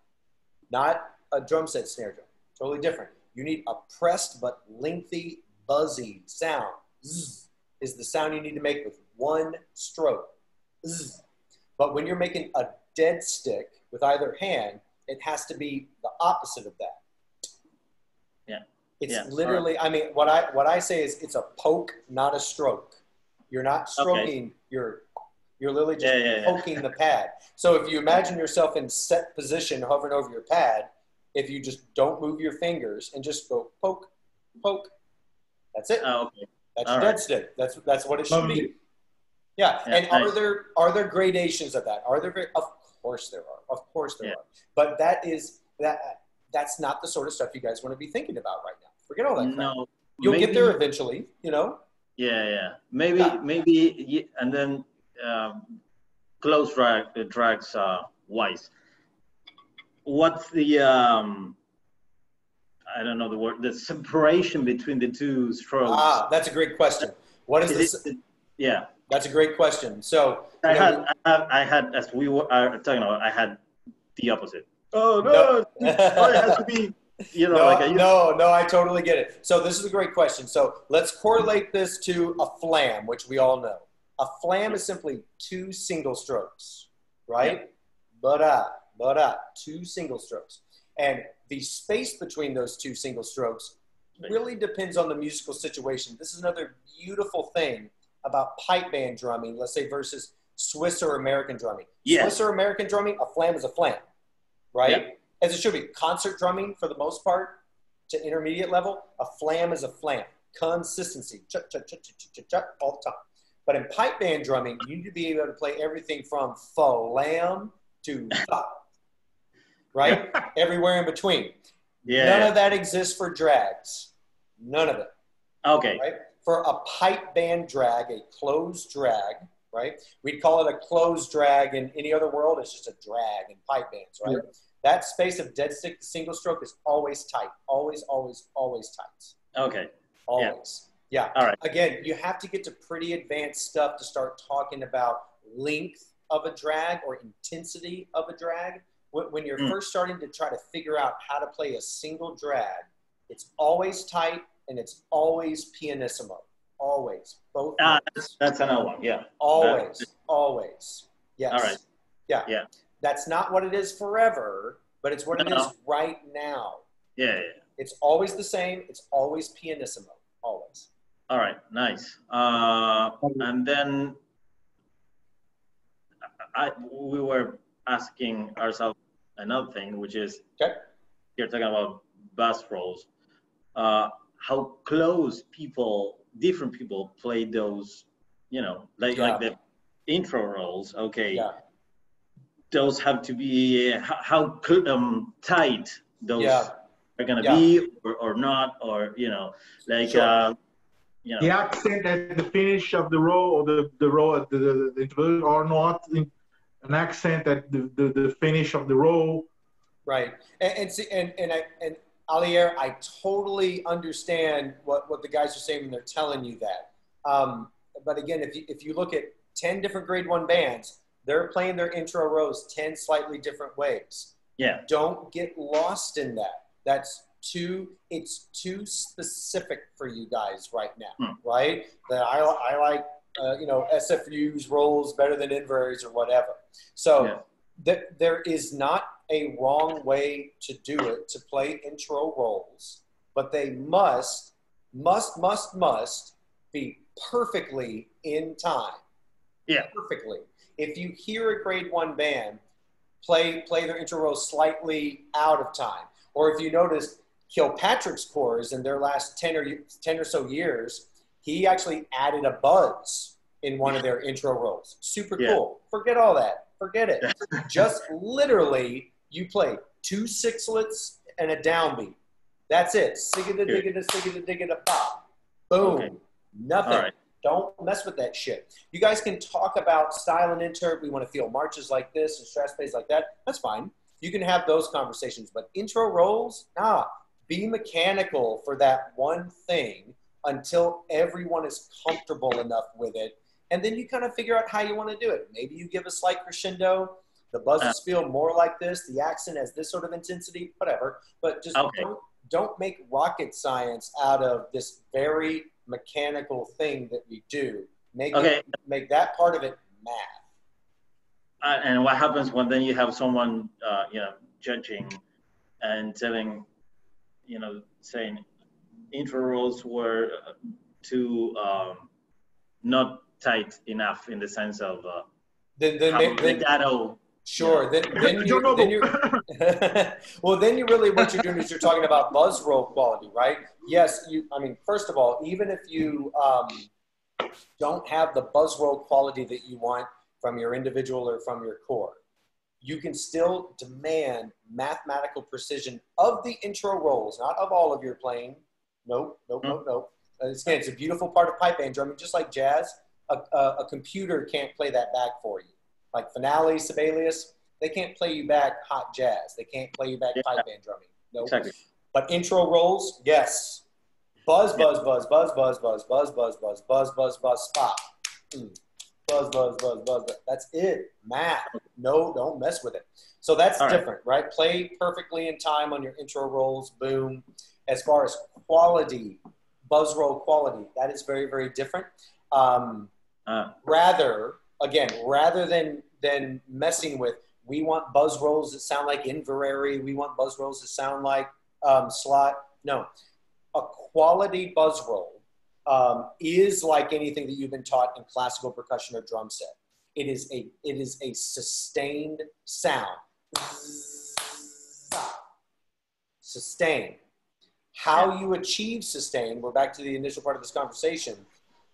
not a drum set snare drum. Totally different. You need a pressed but lengthy, buzzy sound. Zzz is the sound you need to make with one stroke. Zzz. But when you're making a dead stick with either hand, it has to be the opposite of that. Yeah. It's Yeah. literally, I mean, what I say is it's a poke, not a stroke. You're not stroking, you're literally just poking the pad. So if you imagine yourself in set position hovering over your pad, if you just don't move your fingers and just go poke, poke, that's it. Oh, okay. That's All your dead right. stick. That's what it should Lovely. be. Yeah. Yeah, And nice. are there gradations of that? Are there? Of course there are. Of course there Yeah. are. But that's not the sort of stuff you guys want to be thinking about right now. Forget all that crap. No. You'll get maybe- there eventually, you know? Yeah. Maybe Yeah. and then close drags wise. What's the I don't know the word, the separation between the two strokes. Ah, that's a great question. What is this? Yeah. That's a great question. So I had, as we were talking about, I had the opposite. Oh no, it has to be, no, I totally get it. So this is a great question. So let's correlate this to a flam, which we all know. A flam is simply 2 single strokes, right? Yeah. Two single strokes. And the space between those 2 single strokes really depends on the musical situation. This is another beautiful thing about pipe band drumming, let's say versus Swiss or American drumming. Yes. Swiss or American drumming, a flam is a flam, right? Yep. As it should be. Concert drumming, for the most part, to intermediate level, a flam is a flam. Consistency, all the time. But in pipe band drumming, you need to be able to play everything from fa-lam to fa, right? Everywhere in between. Yeah. None of that exists for drags. None of it. Okay. Right? For a pipe band drag, a closed drag, right? We'd call it a closed drag in any other world. It's just a drag in pipe bands, right? Yeah. That space of dead stick to single stroke is always tight. Always, always, always tight. Okay. Always. Yeah. All right. Again, you have to get to pretty advanced stuff to start talking about length of a drag or intensity of a drag. When you're first starting to try to figure out how to play a single drag, it's always tight and it's always pianissimo. Always. Both ways. That's another one. Yeah. Always. Always. Yes. All right. Yeah. Yeah. That's not what it is forever, but it's what it is right now. Yeah. It's always the same. It's always pianissimo. Always. All right. Nice. And then we were asking ourselves another thing, which is, you're talking about bass rolls. How close different people play those, like the intro rolls. Okay. Yeah. Those have to be how tight those are going to be or not, or the accent at the finish of the row, or the row at the interval, or not an accent at the finish of the row. Right. And Alier, I totally understand what the guys are saying when they're telling you that. But again, if you look at 10 different grade 1 bands, they're playing their intro rows 10 slightly different ways. Yeah. Don't get lost in that. It's too specific for you guys right now, right? That I like, SFU's rolls better than Inver's or whatever. So there is not a wrong way to do it, to play intro rolls, but they must be perfectly in time. Yeah. Perfectly. If you hear a grade 1 band play their intro rolls slightly out of time, or if you notice Kilpatrick's chorus in their last 10 or so years, he actually added a buzz in one of their intro rolls. Super cool. Forget all that. Forget it. Just literally, you play 2 sixlets and a downbeat. That's it. Sigga-da-digga-da-sigga-da-digga-da-pop. Boom. Okay. Nothing. Right. Don't mess with that shit. You guys can talk about style and inter. We want to feel marches like this and stress plays like that. That's fine. You can have those conversations. But intro rolls, be mechanical for that one thing until everyone is comfortable enough with it. And then you kind of figure out how you want to do it. Maybe you give a slight crescendo. The buzzes feel more like this. The accent has this sort of intensity, whatever. But just don't make rocket science out of this very mechanical thing that we do. Make that part of it math. And what happens when then you have someone, judging and telling, saying intro rolls were too not tight enough in the sense of legato. Sure. Then you're well, then you really, what you're doing is you're talking about buzz roll quality, right? Yes. First of all, even if you don't have the buzz roll quality that you want from your individual or from your core, you can still demand mathematical precision of the intro rolls, not of all of your playing. Nope. Again, it's a beautiful part of pipe band drumming, just like jazz. A computer can't play that back for you. Like Finale, Sibelius, they can't play you back hot jazz. They can't play you back pipe band drumming. Nope. Exactly. But intro rolls, yes. Buzz, buzz, buzz, buzz, buzz, buzz, buzz, buzz, buzz, buzz, buzz, buzz, spot. Buzz, buzz, buzz, buzz, buzz. That's it. Math. No, don't mess with it. So that's different, right? Play perfectly in time on your intro rolls. Boom. As far as quality, buzz roll quality, that is very, very different. Rather than messing with, we want buzz rolls that sound like Inverary. We want buzz rolls that sound like slot. No, a quality buzz roll is like anything that you've been taught in classical percussion or drum set. It is a sustained sound. Sustain. How you achieve sustain, we're back to the initial part of this conversation,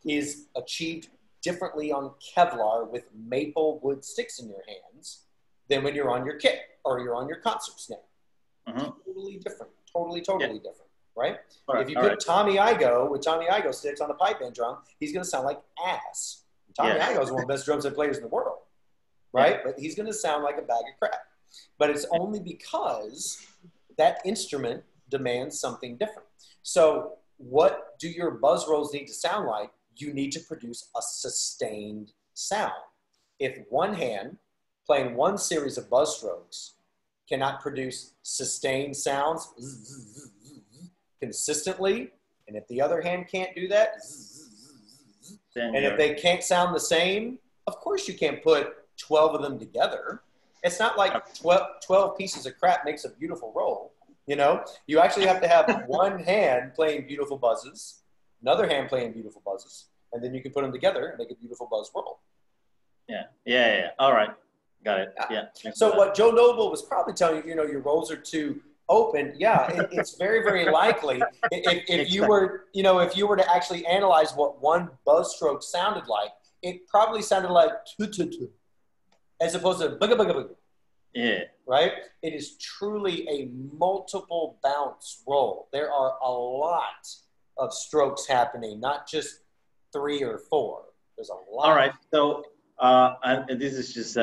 is achieved differently on Kevlar with maple wood sticks in your hands than when you're on your kit or you're on your concert snare. Totally different. Totally different, right? If you put Tommy Igoe with Tommy Igoe sticks on a pipe band drum, he's going to sound like ass. Tommy Igoe is one of the best drum set players in the world, right? But he's going to sound like a bag of crap. But it's only because that instrument demands something different. So what do your buzz rolls need to sound like? You need to produce a sustained sound. If one hand playing one series of buzz strokes cannot produce sustained sounds consistently, and if the other hand can't do that, and if they can't sound the same, of course you can't put 12 of them together. It's not like 12 pieces of crap makes a beautiful roll. You know, you actually have to have one hand playing beautiful buzzes, another hand playing beautiful buzzes, and then you can put them together and make a beautiful buzz roll. Yeah. All right. Got it. Yeah. So what Joe Noble was probably telling you, your rolls are too open. Yeah, it's very, very likely if you were, if you were to actually analyze what one buzz stroke sounded like, it probably sounded like as opposed to bugga bugga bugga. Yeah. Right? It is truly a multiple bounce roll. There are a lot of strokes happening, not just 3 or 4. There's a lot. All right. So, and this is just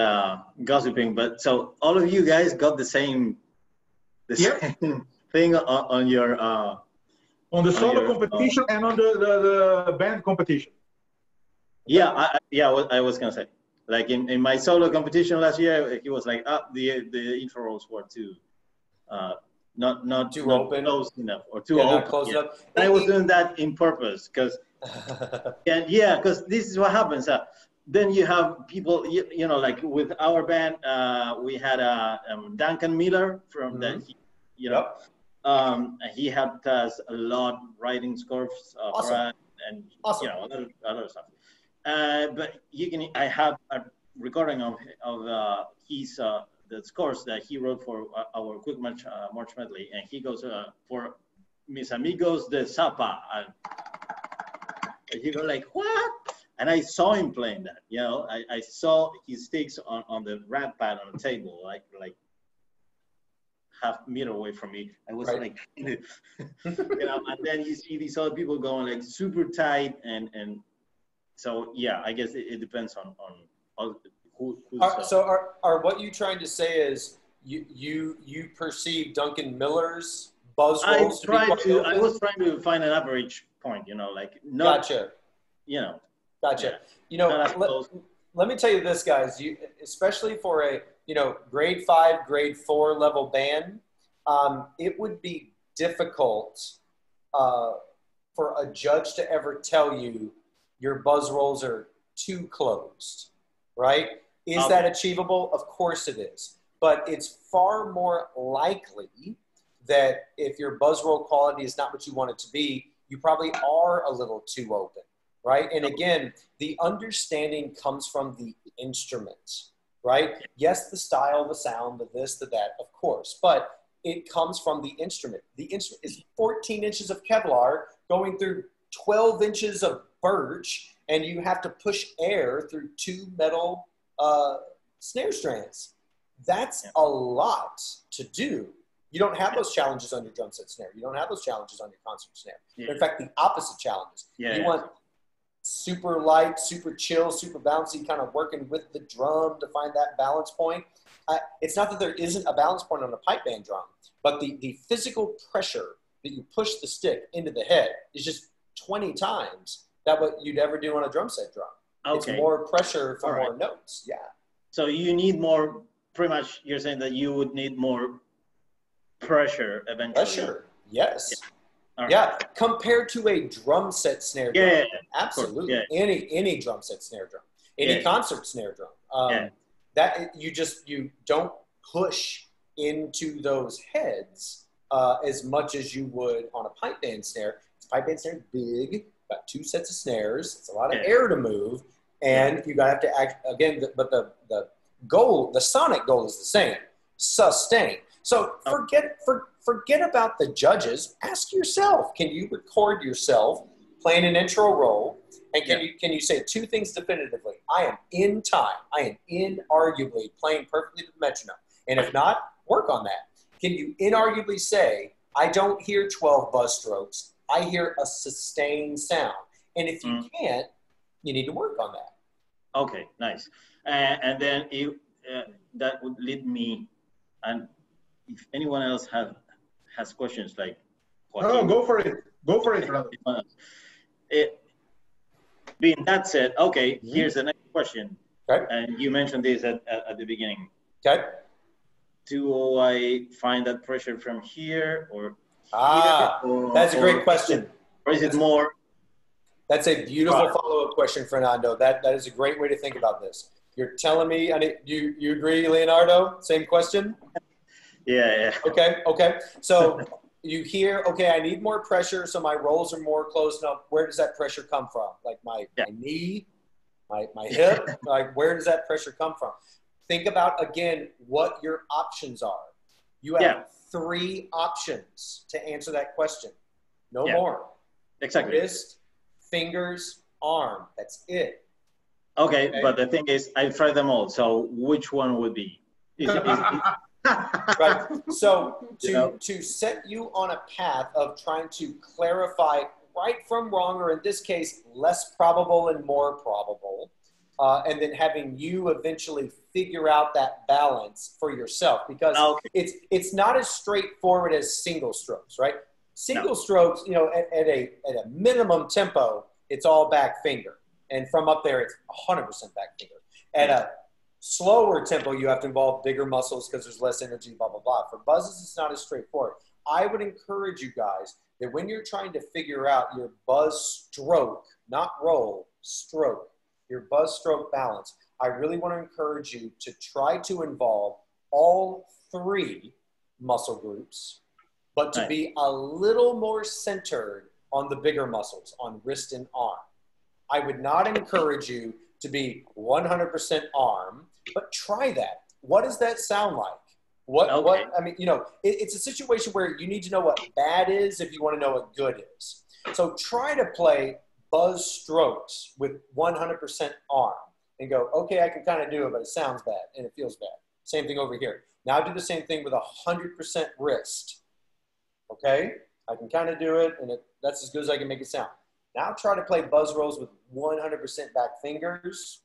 gossiping, but so all of you guys got the same thing on your on the solo competition and on the band competition. I was gonna say, like in my solo competition last year, he was like, the intro rolls were too not too open, close enough, or too open. Close enough. And I was doing that in purpose because because this is what happens. Then you have people, like with our band, we had Duncan Miller from he helped us a lot writing scores for us and a lot of stuff. But I have a recording of his the scores that he wrote for our Quick March medley, and he goes for Mis Amigos de Zappa, and you go like, what? And I saw him playing that. I saw his sticks on the rat pad on the table, like half meter away from me. I was like, and then you see these other people going like super tight, and so I guess it depends on who's so are what you trying to say is you perceive Duncan Miller's buzz rolls I was trying to find an average point, like not. Gotcha. Gotcha. Yeah. Let me tell you this, guys. Especially for a grade 5, grade 4 level band, it would be difficult for a judge to ever tell you your buzz rolls are too closed, right? Is that achievable? Of course it is. But it's far more likely that if your buzz roll quality is not what you want it to be, you probably are a little too open, right? And again, the understanding comes from the instrument, right? Yes, the style, the sound, the this, the that, of course, but it comes from the instrument. The instrument is 14 inches of Kevlar going through 12 inches of birch, and you have to push air through 2 metal snare strands. That's a lot to do. You don't have those challenges on your drum set snare. You don't have those challenges on your concert snare. In fact, the opposite challenges. You want super light, super chill, super bouncy, kind of working with the drum to find that balance point. It's not that there isn't a balance point on a pipe band drum, but the physical pressure that you push the stick into the head is just 20 times that what you'd ever do on a drum set drum. Okay. It's more pressure for more notes. Yeah. So you need more, pretty much you're saying that you would need more pressure eventually. Pressure, yes. Yeah, yeah. Compared to a drum set snare drum. Yeah, absolutely. Yeah. Any drum set snare drum, any concert snare drum. That you don't push into those heads as much as you would on a pipe band snare. It's pipe band snare, big, got 2 sets of snares. It's a lot of air to move, and you have to act again. But the goal, the sonic goal, is the same: sustain. So forget about the judges. Ask yourself: can you record yourself playing an intro roll? And can you say 2 things definitively? I am in time. I am inarguably playing perfectly to the metronome. And if not, work on that. Can you inarguably say, I don't hear 12 buzz strokes. I hear a sustained sound. And if you can't, you need to work on that. Okay, nice. And then that would lead me, and if anyone else has questions, like Joaquin, go for it. Go for it, brother. Being that said, okay, here's the next question. Okay. And you mentioned this at the beginning. Okay. Do I find that pressure from here or that's a great question. Or is it more? That's a beautiful follow-up question, Fernando. That is a great way to think about this. You're telling me, you agree, Leonardo? Same question? Yeah. Okay. So you hear, okay, I need more pressure, so my rolls are more closed up. Where does that pressure come from? Like my knee, my hip? Like, where does that pressure come from? Think about, again, what your options are. You have 3 options to answer that question. No more. Exactly. Wrist, fingers, arm. That's it. Okay, but the thing is, I've tried them all. So which one would be? Right. So to set you on a path of trying to clarify right from wrong, or in this case, less probable and more probable, and then having you eventually figure out that balance for yourself, because it's not as straightforward as single strokes, right? Single strokes, at a minimum tempo, it's all back finger, and from up there, it's 100% back finger. At a slower tempo, you have to involve bigger muscles because there's less energy, blah, blah, blah. For buzzes, it's not as straightforward. I would encourage you guys that when you're trying to figure out your buzz stroke, not roll, stroke, your buzz stroke balance, I really want to encourage you to try to involve all 3 muscle groups, but to be a little more centered on the bigger muscles, on wrist and arm. I would not encourage you to be 100% arm, but try that. What does that sound like? It's a situation where you need to know what bad is if you want to know what good is. So try to play buzz strokes with 100% arm and go, okay, I can kind of do it, but it sounds bad and it feels bad. Same thing over here. Now do the same thing with 100% wrist. Okay, I can kind of do it, and that's as good as I can make it sound. Now try to play buzz rolls with 100% back fingers.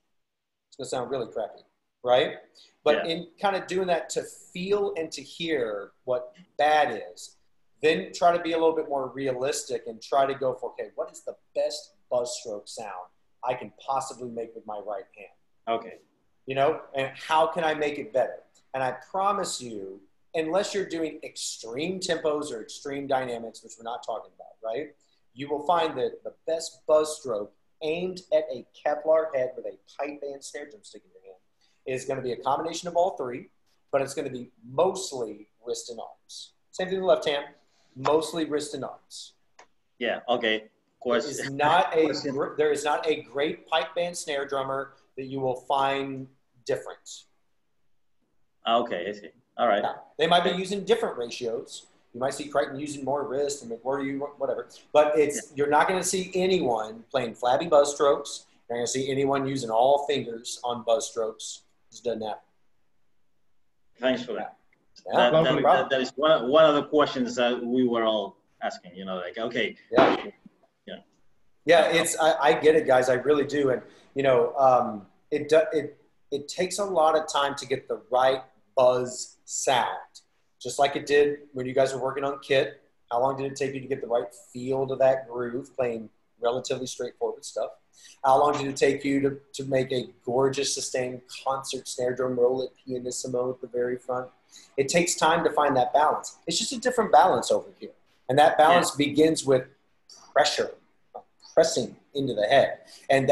It's going to sound really crappy, right? But in kind of doing that to feel and to hear what bad is, then try to be a little bit more realistic and try to go for, okay, what is the best buzz stroke sound I can possibly make with my right hand? Okay. And how can I make it better? And I promise you, unless you're doing extreme tempos or extreme dynamics, which we're not talking about, right? You will find that the best buzz stroke aimed at a Kevlar head with a pipe band snare drum stick in your hand is going to be a combination of all 3, but it's going to be mostly wrist and arms. Same thing with the left hand, mostly wrist and arms. Yeah, okay. Of course. There is not a great pipe band snare drummer that you will find different. Okay, I see. All right. Now, they might be using different ratios. You might see Crichton using more wrist and whatever. But you're not going to see anyone playing flabby buzz strokes. You're not going to see anyone using all fingers on buzz strokes. It just doesn't happen. Thanks for that. Yeah, that is one of the questions that we were all asking, okay. Yeah, I get it, guys. I really do. And, you know, it takes a lot of time to get the right buzz sound, just like it did when you guys were working on Kit. How long did it take you to get the right feel to that groove, playing relatively straightforward stuff? How long did it take you to make a gorgeous sustained concert snare drum roll at pianissimo at the very front? It takes time to find that balance. It's just a different balance over here. And that balance begins with pressure, pressing into the head. And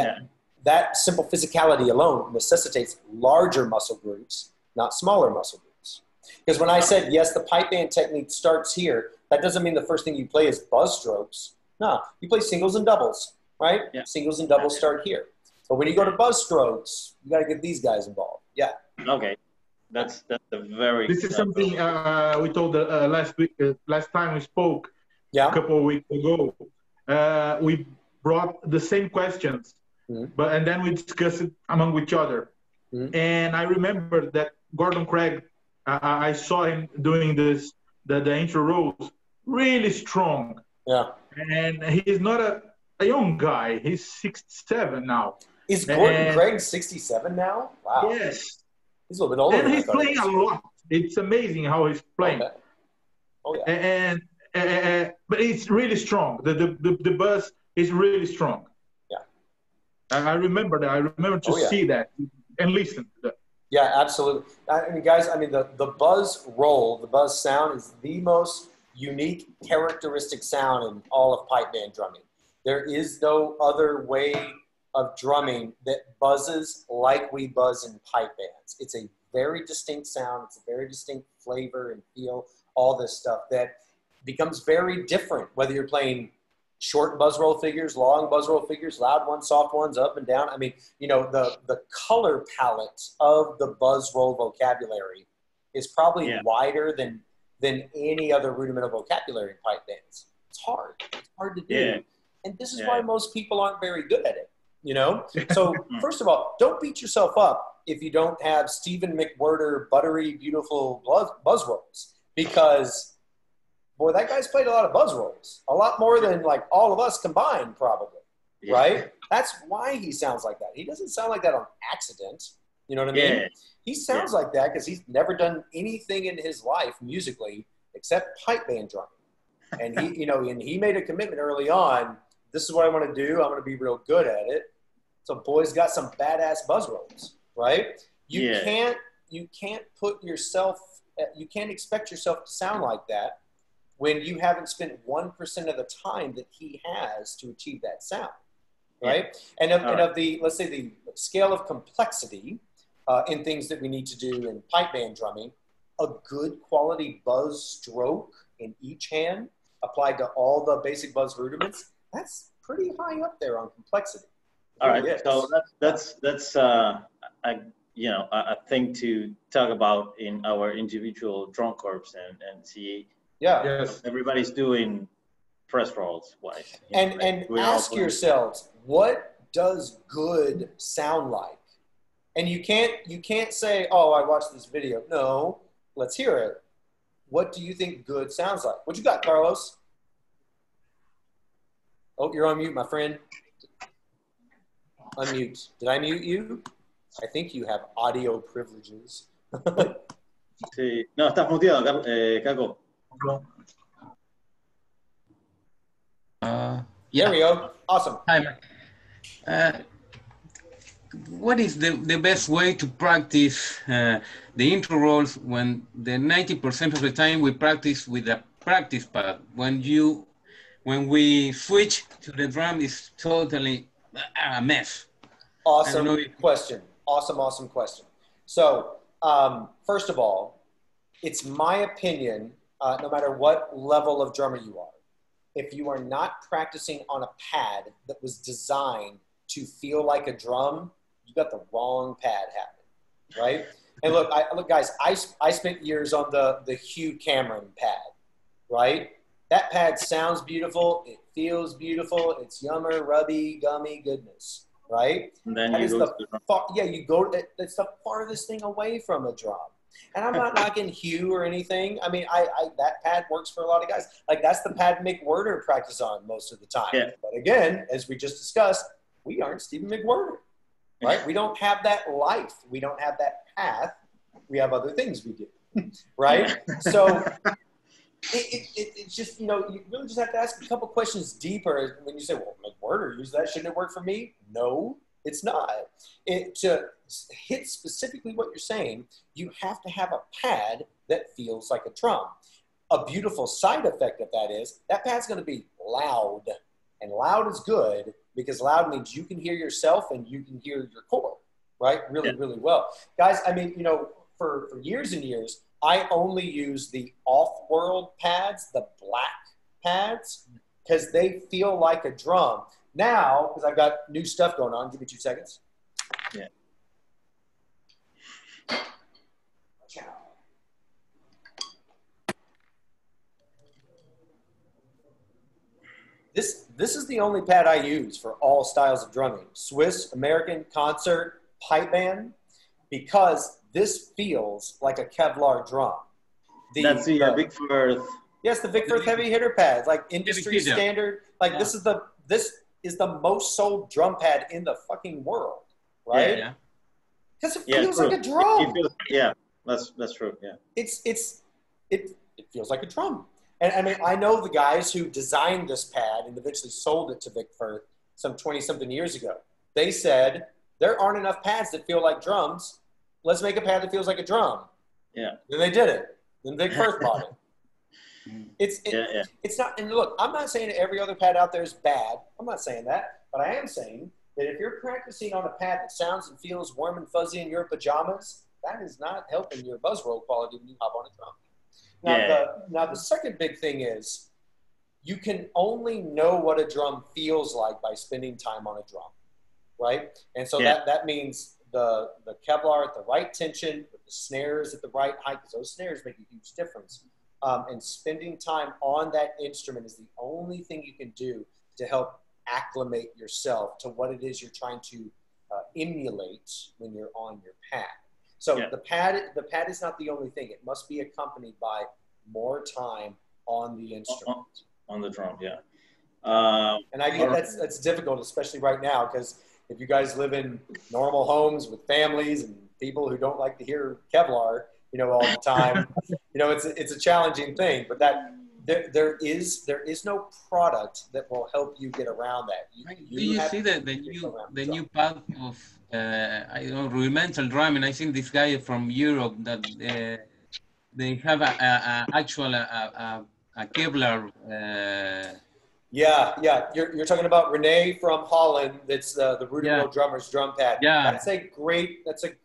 that simple physicality alone necessitates larger muscle groups, not smaller muscle groups. Because when I said, yes, the pipe band technique starts here, that doesn't mean the first thing you play is buzz strokes. No, you play singles and doubles, right? Yeah. Singles and doubles start here. But when you go to buzz strokes, you got to get these guys involved. Yeah. Okay. That's a very. This is something we told last time we spoke a couple of weeks ago. We brought the same questions, and then we discussed it among each other. And I remember that Gordon Craig, I saw him doing the intro rolls really strong. Yeah. And he's not a young guy. He's 67 now. Is Gordon Craig 67 now? Wow. Yes. He's a little bit older. And he's playing a lot. It's amazing how he's playing. Okay. Oh yeah. But it's really strong. The buzz is really strong. Yeah. I remember that. I remember to see that and listen to that. Yeah, absolutely. I mean, guys, the buzz roll, the buzz sound is the most unique, characteristic sound in all of pipe band drumming. There is no other way of drumming that buzzes like we buzz in pipe bands. It's a very distinct sound. It's a very distinct flavor and feel, all this stuff that becomes very different, whether you're playing short buzz roll figures, long buzz roll figures, loud ones, soft ones, up and down. I mean, you know, the color palette of the buzz roll vocabulary is probably wider than any other rudimental vocabulary in pipe bands. It's hard. It's hard to do. Yeah. And this is why most people aren't very good at it, you know? So first of all, don't beat yourself up if you don't have Stephen McWhirter buttery, beautiful buzz rolls, because boy, that guy's played a lot of buzz rolls, a lot more than like all of us combined probably, right? That's why he sounds like that. He doesn't sound like that on accident. You know what I mean? He sounds like that because he's never done anything in his life musically except pipe band drumming. And he, you know, and he made a commitment early on. This is what I want to do. I'm going to be real good at it. So boy's got some badass buzz rolls, right? You can't put yourself, you can't expect yourself to sound like that when you haven't spent 1% of the time that he has to achieve that sound, right? And of the, let's say the scale of complexity in things that we need to do in pipe band drumming, a good quality buzz stroke in each hand applied to all the basic buzz rudiments, that's pretty high up there on complexity. All right, so that's a thing to talk about in our individual drum corps and see. Yeah. Yes. Everybody's doing press rolls wise. And ask yourselves, what does good sound like? And you can't say, oh, I watched this video. No, let's hear it. What do you think good sounds like? What you got, Carlos? Oh, you're on mute, my friend. Unmute. Did I mute you? I think you have audio privileges. Sí. No, estás muteado, Caco. There we go. Awesome. Hi. What is the best way to practice the intro rolls when the 90% of the time we practice with a practice pad? When we switch to the drum, it's totally a mess. Awesome question. Awesome question. So first of all, it's my opinion, no matter what level of drummer you are, if you are not practicing on a pad that was designed to feel like a drum, you got the wrong pad happening, right? And look, guys, I spent years on the Hugh Cameron pad, right? That pad sounds beautiful. It feels beautiful. It's yummer, rubby, gummy goodness, right? And then you go to the drum. It's the farthest thing away from a drum. And I'm not knocking Hugh or anything. I mean, I that pad works for a lot of guys. Like, that's the pad Mick Werder practice on most of the time. Yeah. But again, as we just discussed, we aren't Stephen McWhirter, right? We don't have that life. We don't have that path. We have other things we do, right? So it's just, you know, you really just have to ask a couple questions deeper when you say, well, McWhirter used that. Shouldn't it work for me? No, it's not. To hit specifically what you're saying, you have to have a pad that feels like a drum. A beautiful side effect of that is that pad's going to be loud. And loud is good because loud means you can hear yourself and you can hear your core, right? Really, really well. Guys, I mean, you know, for years and years, I only use the off-world pads, the black pads, because they feel like a drum. Now, because I've got new stuff going on, give me 2 seconds. Yeah. This is the only pad I use for all styles of drumming. Swiss, American, concert, pipe band, because this feels like a Kevlar drum. That's the Vic Firth. Yes, the Vic Firth heavy hitter pads, like industry standard. Like this is the most sold drum pad in the fucking world, right? Yeah. Because it feels like a drum. That's true. Yeah. It feels like a drum. And I mean, I know the guys who designed this pad and eventually sold it to Vic Firth some 20-something years ago. They said, there aren't enough pads that feel like drums. Let's make a pad that feels like a drum. Yeah. Then they did it. Then Vic Firth bought it. It's not, and look, I'm not saying every other pad out there is bad. I'm not saying that. But I am saying that if you're practicing on a pad that sounds and feels warm and fuzzy in your pajamas, that is not helping your buzz roll quality when you hop on a drum. Now, the second big thing is you can only know what a drum feels like by spending time on a drum, right? And so that means the Kevlar at the right tension, with the snares at the right height, because those snares make a huge difference. And spending time on that instrument is the only thing you can do to help acclimate yourself to what it is you're trying to emulate when you're on your pad. So the pad is not the only thing. It must be accompanied by more time on the instrument. On the drum, yeah. And I get that's difficult, especially right now, because if you guys live in normal homes with families and people who don't like to hear Kevlar, you know, all the time, you know, it's a challenging thing. But that there is no product that will help you get around that. Do you see the new pad of I don't know, rudimental drumming? I think this guy from Europe that they have actual Kevlar. Yeah. You're talking about Renee from Holland. That's the Rudy World Drummer's drum pad. Yeah. That's a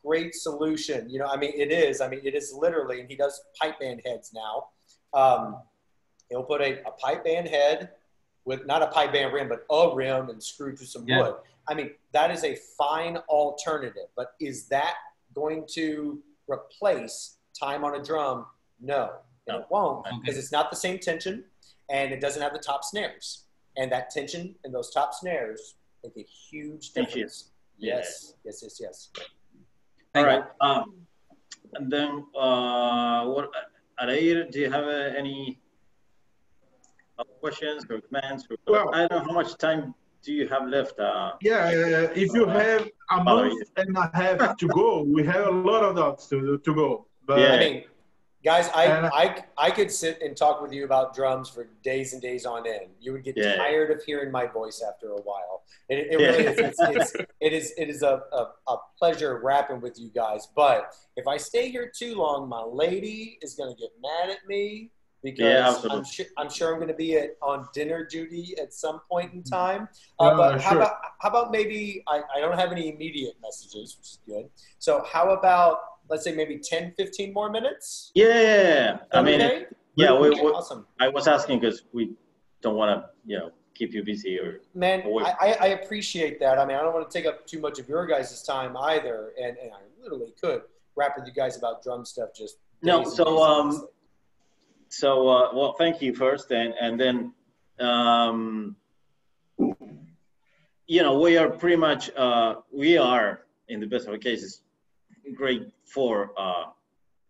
great solution. You know, I mean, it is. I mean, it is literally, and he does pipe band heads now. He'll put a pipe band head with not a pipe band rim, but a rim and screwed to some wood. I mean, that is a fine alternative. But is that going to replace time on a drum? No, it won't, because it's not the same tension, and it doesn't have the top snares. And that tension and those top snares make a huge difference. Yes. All right. And then, Adair, do you have any questions or comments? Well, I don't know how much time do you have left. If you have a month and a half to go, we have a lot of dots to go. But I mean, guys, I could sit and talk with you about drums for days and days on end. You would get tired of hearing my voice after a while. It really is. It is a pleasure rapping with you guys. But if I stay here too long, my lady is going to get mad at me, because I'm sure I'm going to be on dinner duty at some point in time. But how about maybe, I don't have any immediate messages, which is good. So how about, let's say maybe 10, 15 more minutes? Yeah. I mean, awesome. I was asking because we don't want to, keep you busy or. Man, I appreciate that. I mean, I don't want to take up too much of your guys' time either. And I literally could rap with you guys about drum stuff just. No, well, thank you first, and then, we are pretty much, we are, in the best of cases, grade 4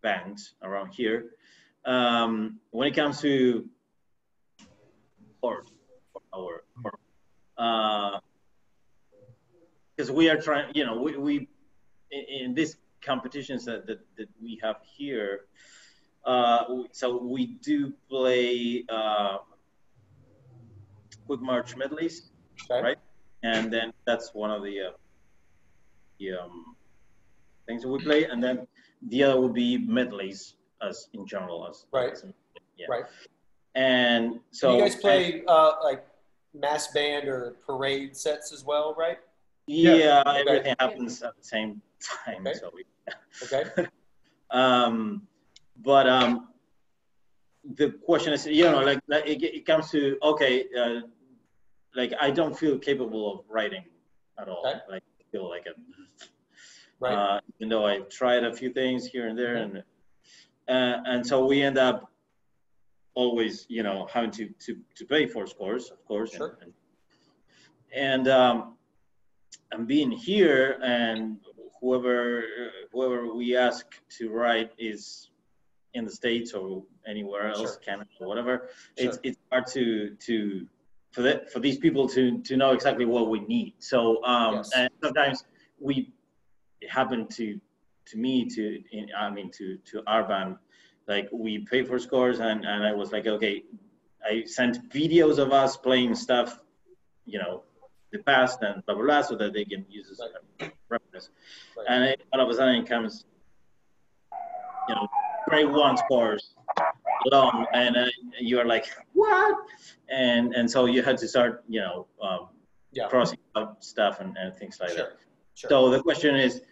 bands around here. When it comes to because we are trying, you know, we in these competitions that we have here, so we do play quick march medleys, right? And then that's one of the things that we play, and then the other would be medleys as in general as yeah. Right. And so you guys play like mass band or parade sets as well, right? Yeah, everything happens at the same time. Okay. So we, Okay. but the question is, you know, like it comes to, okay, like I don't feel capable of writing at all. Okay. Like I feel like it. Right. Even though I've tried a few things here and there, and so we end up always, you know, having to pay for scores, of course. Sure. And being here, and whoever we ask to write is in the States or anywhere else, Sure. Canada or whatever. Sure. It's hard for these people to know exactly what we need. So Yes. and sometimes we happen to our band, like we pay for scores, and I was like, okay, I sent videos of us playing stuff, you know, the past and blah blah blah, so that they can use this as a reference. Right. And all of a sudden it comes, you know, grade 1 scores long, and you're like, what? And so you had to start, you know, crossing out stuff and things like that. Sure. So the question is,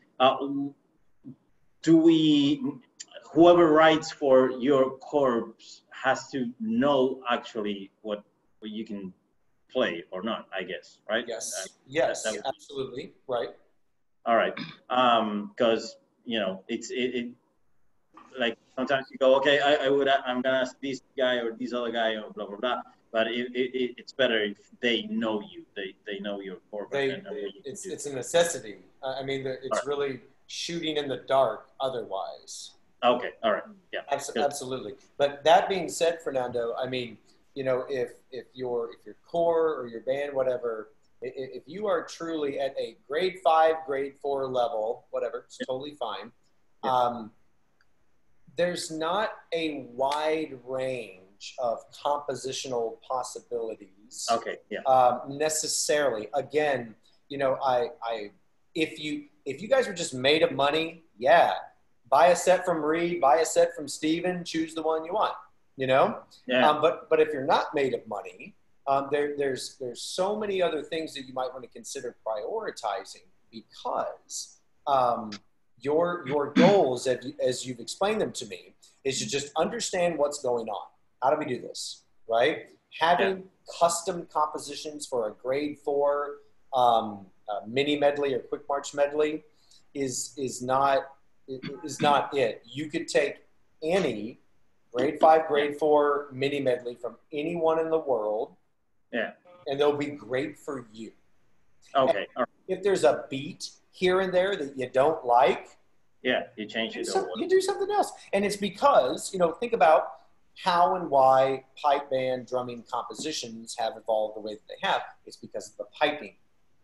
whoever writes for your corps has to know actually what you can play or not, I guess, right? Yes. Yes. Absolutely. Right. All right. Because you know, it's like sometimes you go, okay, I'm gonna ask this guy or this other guy or blah blah blah. But it's better if they know you. They know your corps. It's a necessity. I mean, it's really shooting in the dark otherwise. Okay. All right. Yeah. Absolutely. But that being said, Fernando, I mean, you know, if your corps or your band, whatever, if you are truly at a grade 5, grade 4 level, whatever, it's totally fine. Yeah. There's not a wide range of compositional possibilities. Okay. Yeah. Necessarily. Again, you know, if you guys were just made of money, yeah, buy a set from Reed, buy a set from Steven, choose the one you want, you know? Yeah. But if you're not made of money, there's so many other things that you might want to consider prioritizing, because your goals, as you've explained them to me, is to just understand what's going on. How do we do this, right? Having custom compositions for a grade 4 mini medley or quick march medley is not it. You could take any grade 5, grade 4 mini medley from anyone in the world, and they'll be great for you. Okay. All right. If there's a beat here and there that you don't like, you change it. You do something else. And it's because, you know, think about how and why pipe band drumming compositions have evolved the way that they have. It's because of the piping,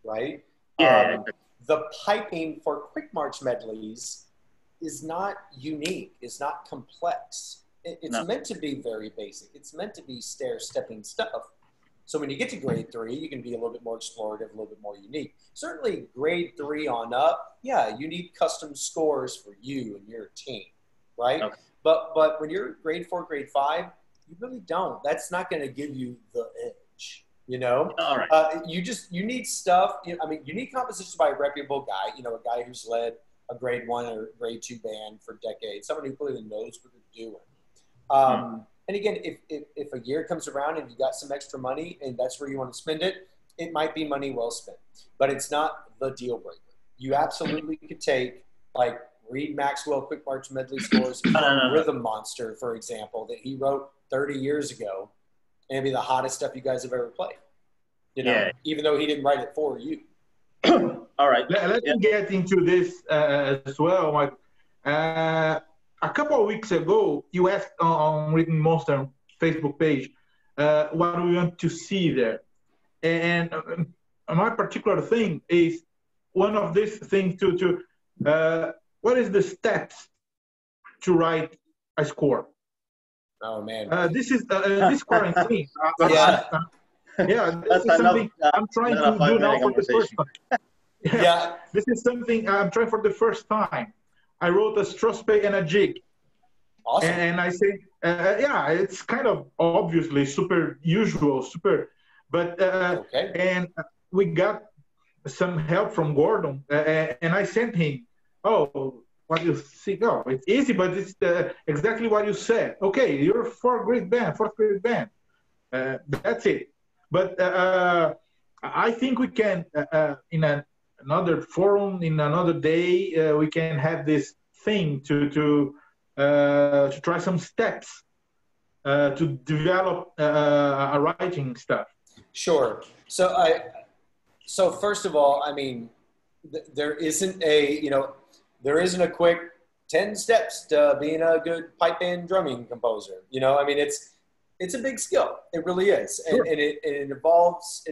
right? Yeah. The piping for quick march medleys is not unique. It's not complex. It's meant to be very basic. It's meant to be stair-stepping stuff. So when you get to grade 3, you can be a little bit more explorative, a little bit more unique. Certainly grade 3 on up, you need custom scores for you and your team, right? Okay. But when you're grade 4, grade 5, you really don't. That's not going to give you the edge, you know? All right. You need stuff. You need compositions by a reputable guy, you know, a guy who's led a grade 1 or grade 2 band for decades, someone who really knows what they're doing. And again, if a year comes around and you got some extra money and that's where you want to spend it, it might be money well spent. But it's not the deal breaker. You absolutely could take, like, Reed Maxwell Quick March Medley scores from Rhythm Monster, for example, that he wrote 30 years ago, and it'd be the hottest stuff you guys have ever played. You know, even though he didn't write it for you. All right. Let's get into this as well, Mike. a couple of weeks ago, you asked on Rhythm Monster Facebook page what we want to see there. And my particular thing is one of these things what is the steps to write a score? Oh man, this is this quarantine. Yeah. This is something I'm trying to do now for the first time. Yeah. This is something I'm trying for the first time. I wrote a Straspe and a jig. Awesome. And I say, yeah, it's kind of obviously super usual, but Okay. and we got some help from Gordon, and I sent him, oh, what you see? Oh, it's easy, but it's exactly what you said. Okay, you're a fourth grade band. That's it. But I think we can, in another forum, in another day, we can have this thing to try some steps to develop a writing stuff. Sure. So first of all, I mean, there isn't a quick 10 steps to being a good pipe band drumming composer. I mean, it's a big skill. It really is. Sure. And it involves,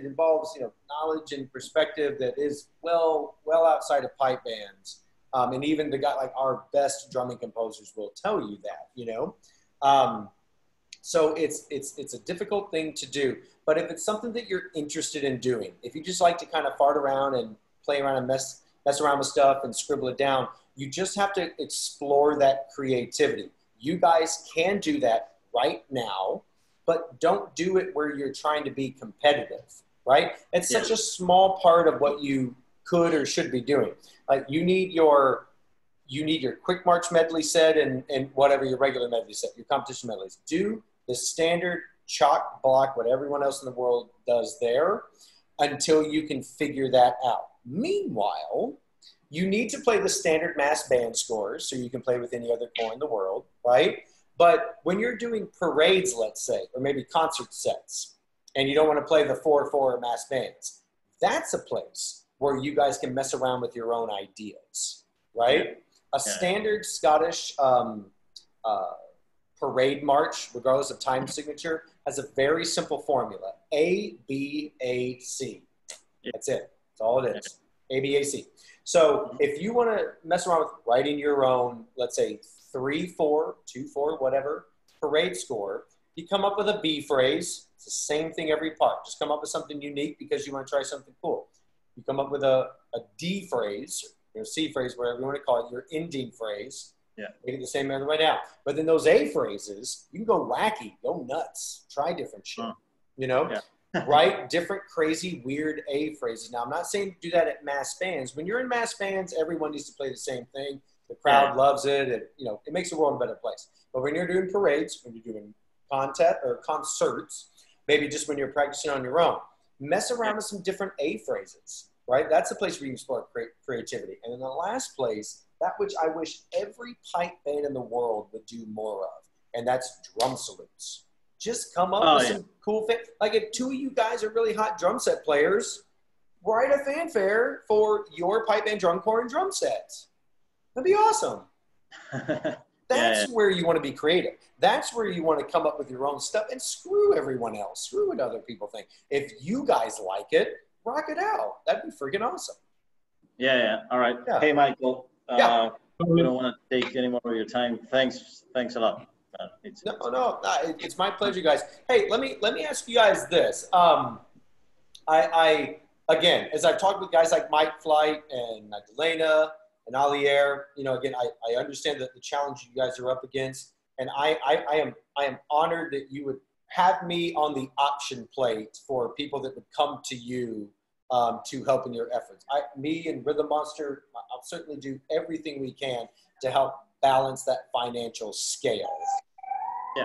knowledge and perspective that is well outside of pipe bands. And even the guy, like our best drumming composers will tell you that, so it's a difficult thing to do, but if it's something that you're interested in doing, if you just like to kind of fart around and play around and mess around with stuff and scribble it down, you just have to explore that creativity. You guys can do that right now, but don't do it where you're trying to be competitive, right? It's such a small part of what you could or should be doing. Like you need your quick march medley set and whatever your regular medley set, your competition medleys. Do the standard chalk block, what everyone else in the world does there, until you can figure that out. Meanwhile, you need to play the standard mass band scores so you can play with any other corps in the world, right? But when you're doing parades, let's say, or maybe concert sets, and you don't want to play the 4/4 mass bands, that's a place where you guys can mess around with your own ideas, right? A standard Scottish parade march, regardless of time signature, has a very simple formula. A, B, A, C. That's it. That's all it is. A, B, A, C. So if you want to mess around with writing your own, let's say 3/4, 2/4, whatever, parade score, you come up with a B phrase. It's the same thing every part. Just come up with something unique because you want to try something cool. You come up with a D phrase, or C phrase, whatever you want to call it, your ending phrase. Yeah. Make it the same other way down. But then those A phrases, you can go wacky, go nuts, try different shit. Write different, crazy, weird A phrases. Now, I'm not saying do that at mass bands. When you're in mass bands, everyone needs to play the same thing. The crowd loves it. It makes the world a better place. But when you're doing parades, when you're doing concerts, maybe just when you're practicing on your own, mess around with some different A phrases, right? That's the place where you can explore creativity. And in the last place, that which I wish every pipe band in the world would do more of, and that's drum salutes. Just come up with some cool things. Like if two of you guys are really hot drum set players, write a fanfare for your pipe band drum corps and drum sets. That'd be awesome. That's where you want to be creative. That's where you want to come up with your own stuff and screw everyone else. Screw what other people think. If you guys like it, rock it out. That'd be freaking awesome. All right. Yeah. Hey, Michael. We don't want to take any more of your time. Thanks a lot. It's my pleasure, guys. Hey, let me ask you guys this. I again, as I've talked with guys like Mike Flight and Magdalena and Alier, again, I understand that the challenge you guys are up against, and I am honored that you would have me on the option plate for people that would come to you to help in your efforts. Me and Rhythm Monster, I'll certainly do everything we can to help balance that financial scale.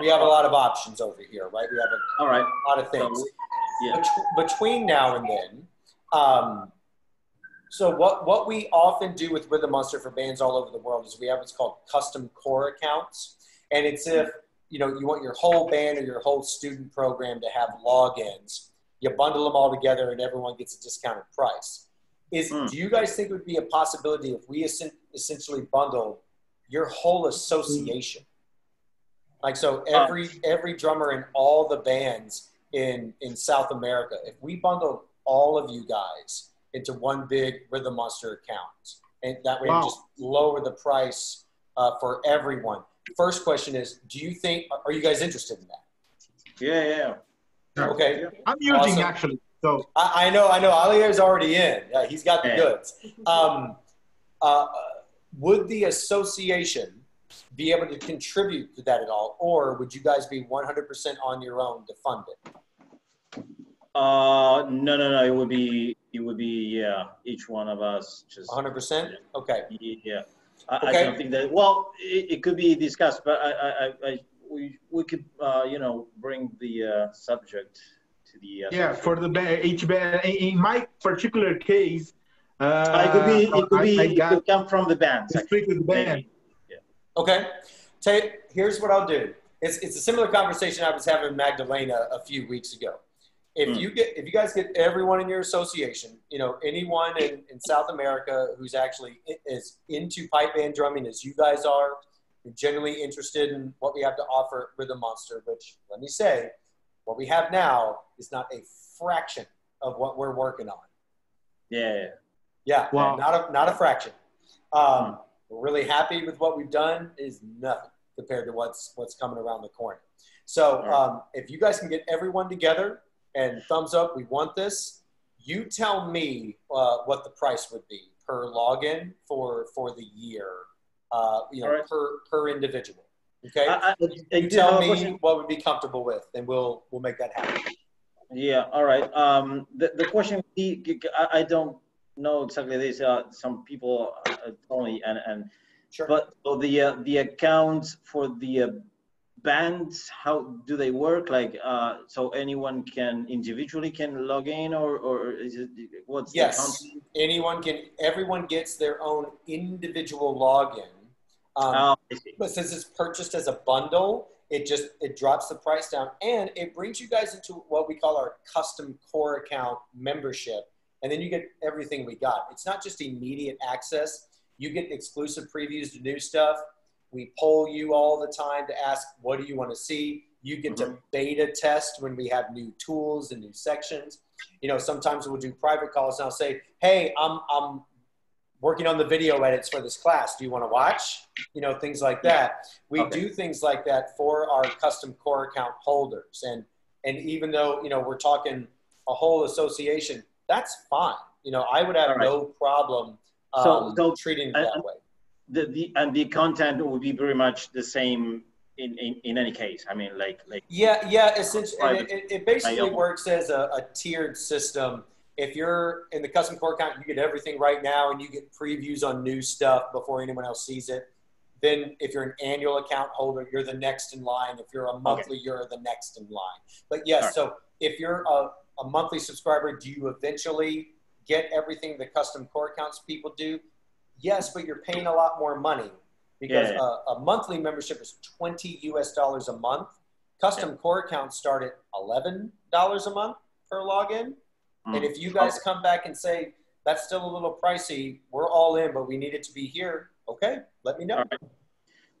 We have a lot of options over here, right? We have a lot of things. Between now and then, so what we often do with Rhythm Monster for bands all over the world is we have what's called custom core accounts. And it's if, you want your whole band or your whole student program to have logins. You bundle them all together and everyone gets a discounted price. Do you guys think it would be a possibility if we essentially bundled your whole association. Like, so every drummer in all the bands in South America, if we bundled all of you guys into one big Rhythm Monster account, and that way we just lower the price for everyone. First question is, do you think, are you guys interested in that? Yeah. Okay. I'm using actually. So I know. Alier's already in. Yeah, he's got the goods. Would the association be able to contribute to that at all, or would you guys be 100% on your own to fund it? No. It would be each one of us just 100%. Okay. Yeah. I don't think that. Well, it could be discussed, but we could bring the subject to the for the band, each band. In my particular case, it could come from the band. Speak with the band. Yeah. Okay. Here's what I'll do. It's a similar conversation I was having with Magdalena a few weeks ago. If you guys get everyone in your association, anyone in South America who's actually is into pipe band drumming as you guys are, you're genuinely interested in what we have to offer at Rhythm Monster, which, let me say, what we have now is not a fraction of what we're working on. Yeah. Wow. Not a fraction. We're really happy with what we've done. It is nothing compared to what's coming around the corner. So if you guys can get everyone together and thumbs up, we want this, you tell me what the price would be per login for the year, per individual. Okay. You tell me what would be comfortable with, and we'll make that happen. Yeah. All right. The question, I don't know exactly this. Some people told me, and sure. But so the accounts for the bands, how do they work? Like, so anyone can individually log in, or is it what's yes? The anyone can. Everyone gets their own individual login. But since it's purchased as a bundle, it drops the price down, and it brings you guys into what we call our custom core account membership, and then you get everything we got. It's not just immediate access. You get exclusive previews to new stuff. We poll you all the time to ask, what do you want to see? You get to beta test when we have new tools and new sections. Sometimes we'll do private calls and I'll say, hey, I'm working on the video edits for this class. Do you want to watch? Things like that. We do things like that for our custom core account holders. And even though, we're talking a whole association, that's fine. I would have no problem treating it that way. The content will be pretty much the same in any case. I mean, like yeah. Essentially, it basically works as a tiered system. If you're in the custom core account, you get everything right now, and you get previews on new stuff before anyone else sees it. Then, if you're an annual account holder, you're the next in line. If you're a monthly, you're the next in line. But yes, so if you're a monthly subscriber, do you eventually get everything the custom core accounts people do? Yes, but you're paying a lot more money because a monthly membership is $20 a month. Custom core accounts start at $11 a month per login. And if you guys come back and say, that's still a little pricey, we're all in, but we need it to be here. Okay, let me know. All right.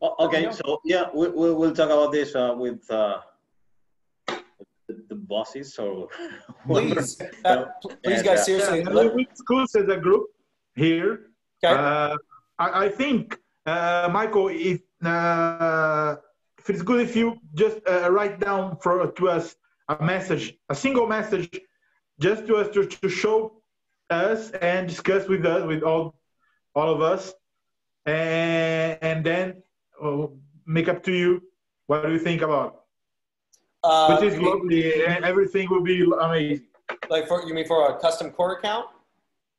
Well, okay, so yeah, we'll talk about this with the bosses. So please, guys, seriously. We discuss as a group here. Okay. I think, Michael, if it's good if you just write down to us a message, a single message, just to us to show us and discuss with us, with all of us, and then make up to you. What do you think about? Which is lovely, and everything will be amazing. Like you mean for a custom core account?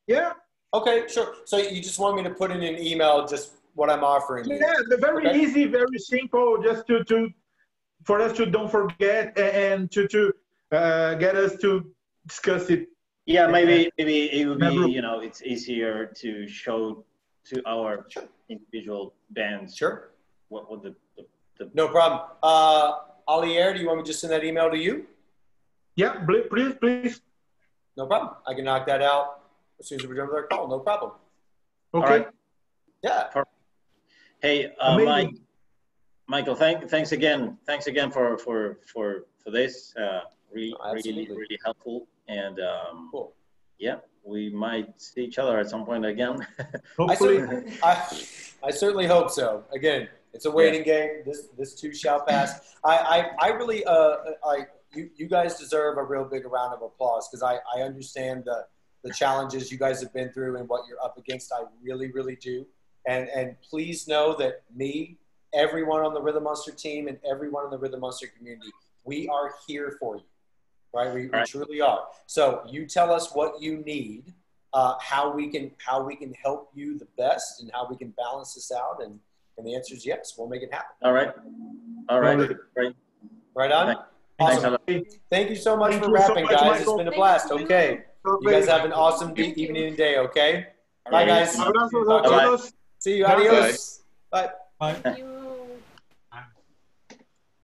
Yeah. Okay, sure. So you just want me to put in an email just what I'm offering you? Yeah, very easy, very simple, just for us to don't forget and to get us to discuss it. Yeah, maybe it would be, it's easier to show to our individual bands. Sure. What the No problem. Alier, do you want me to just send that email to you? Yeah, please. No problem. I can knock that out as soon as we're done with our call. No problem. Okay. All right. Yeah. Hey, Amazing. Michael, thanks again for this. Really helpful. And Cool. yeah, we might see each other at some point again. Hopefully. I certainly hope so. Again, it's a waiting game. This too shall pass. I really, you guys deserve a real big round of applause because I understand the challenges you guys have been through and what you're up against. I really, really do. And please know that me, everyone on the Rhythm Monster team, and everyone in the Rhythm Monster community, we are here for you. Right? We truly are. So you tell us what you need, how we can help you the best, and how we can balance this out. And the answer is yes. We'll make it happen. All right. Great. Right on. Thanks. Awesome. Thank you so much Thank for you so rapping, much, guys. Michael. It's been a blast. Okay. You guys have an awesome evening and day. Okay. Bye, guys. Abrazos a Bye-bye. todos. See you. Adios. Bye. Bye. Thank you.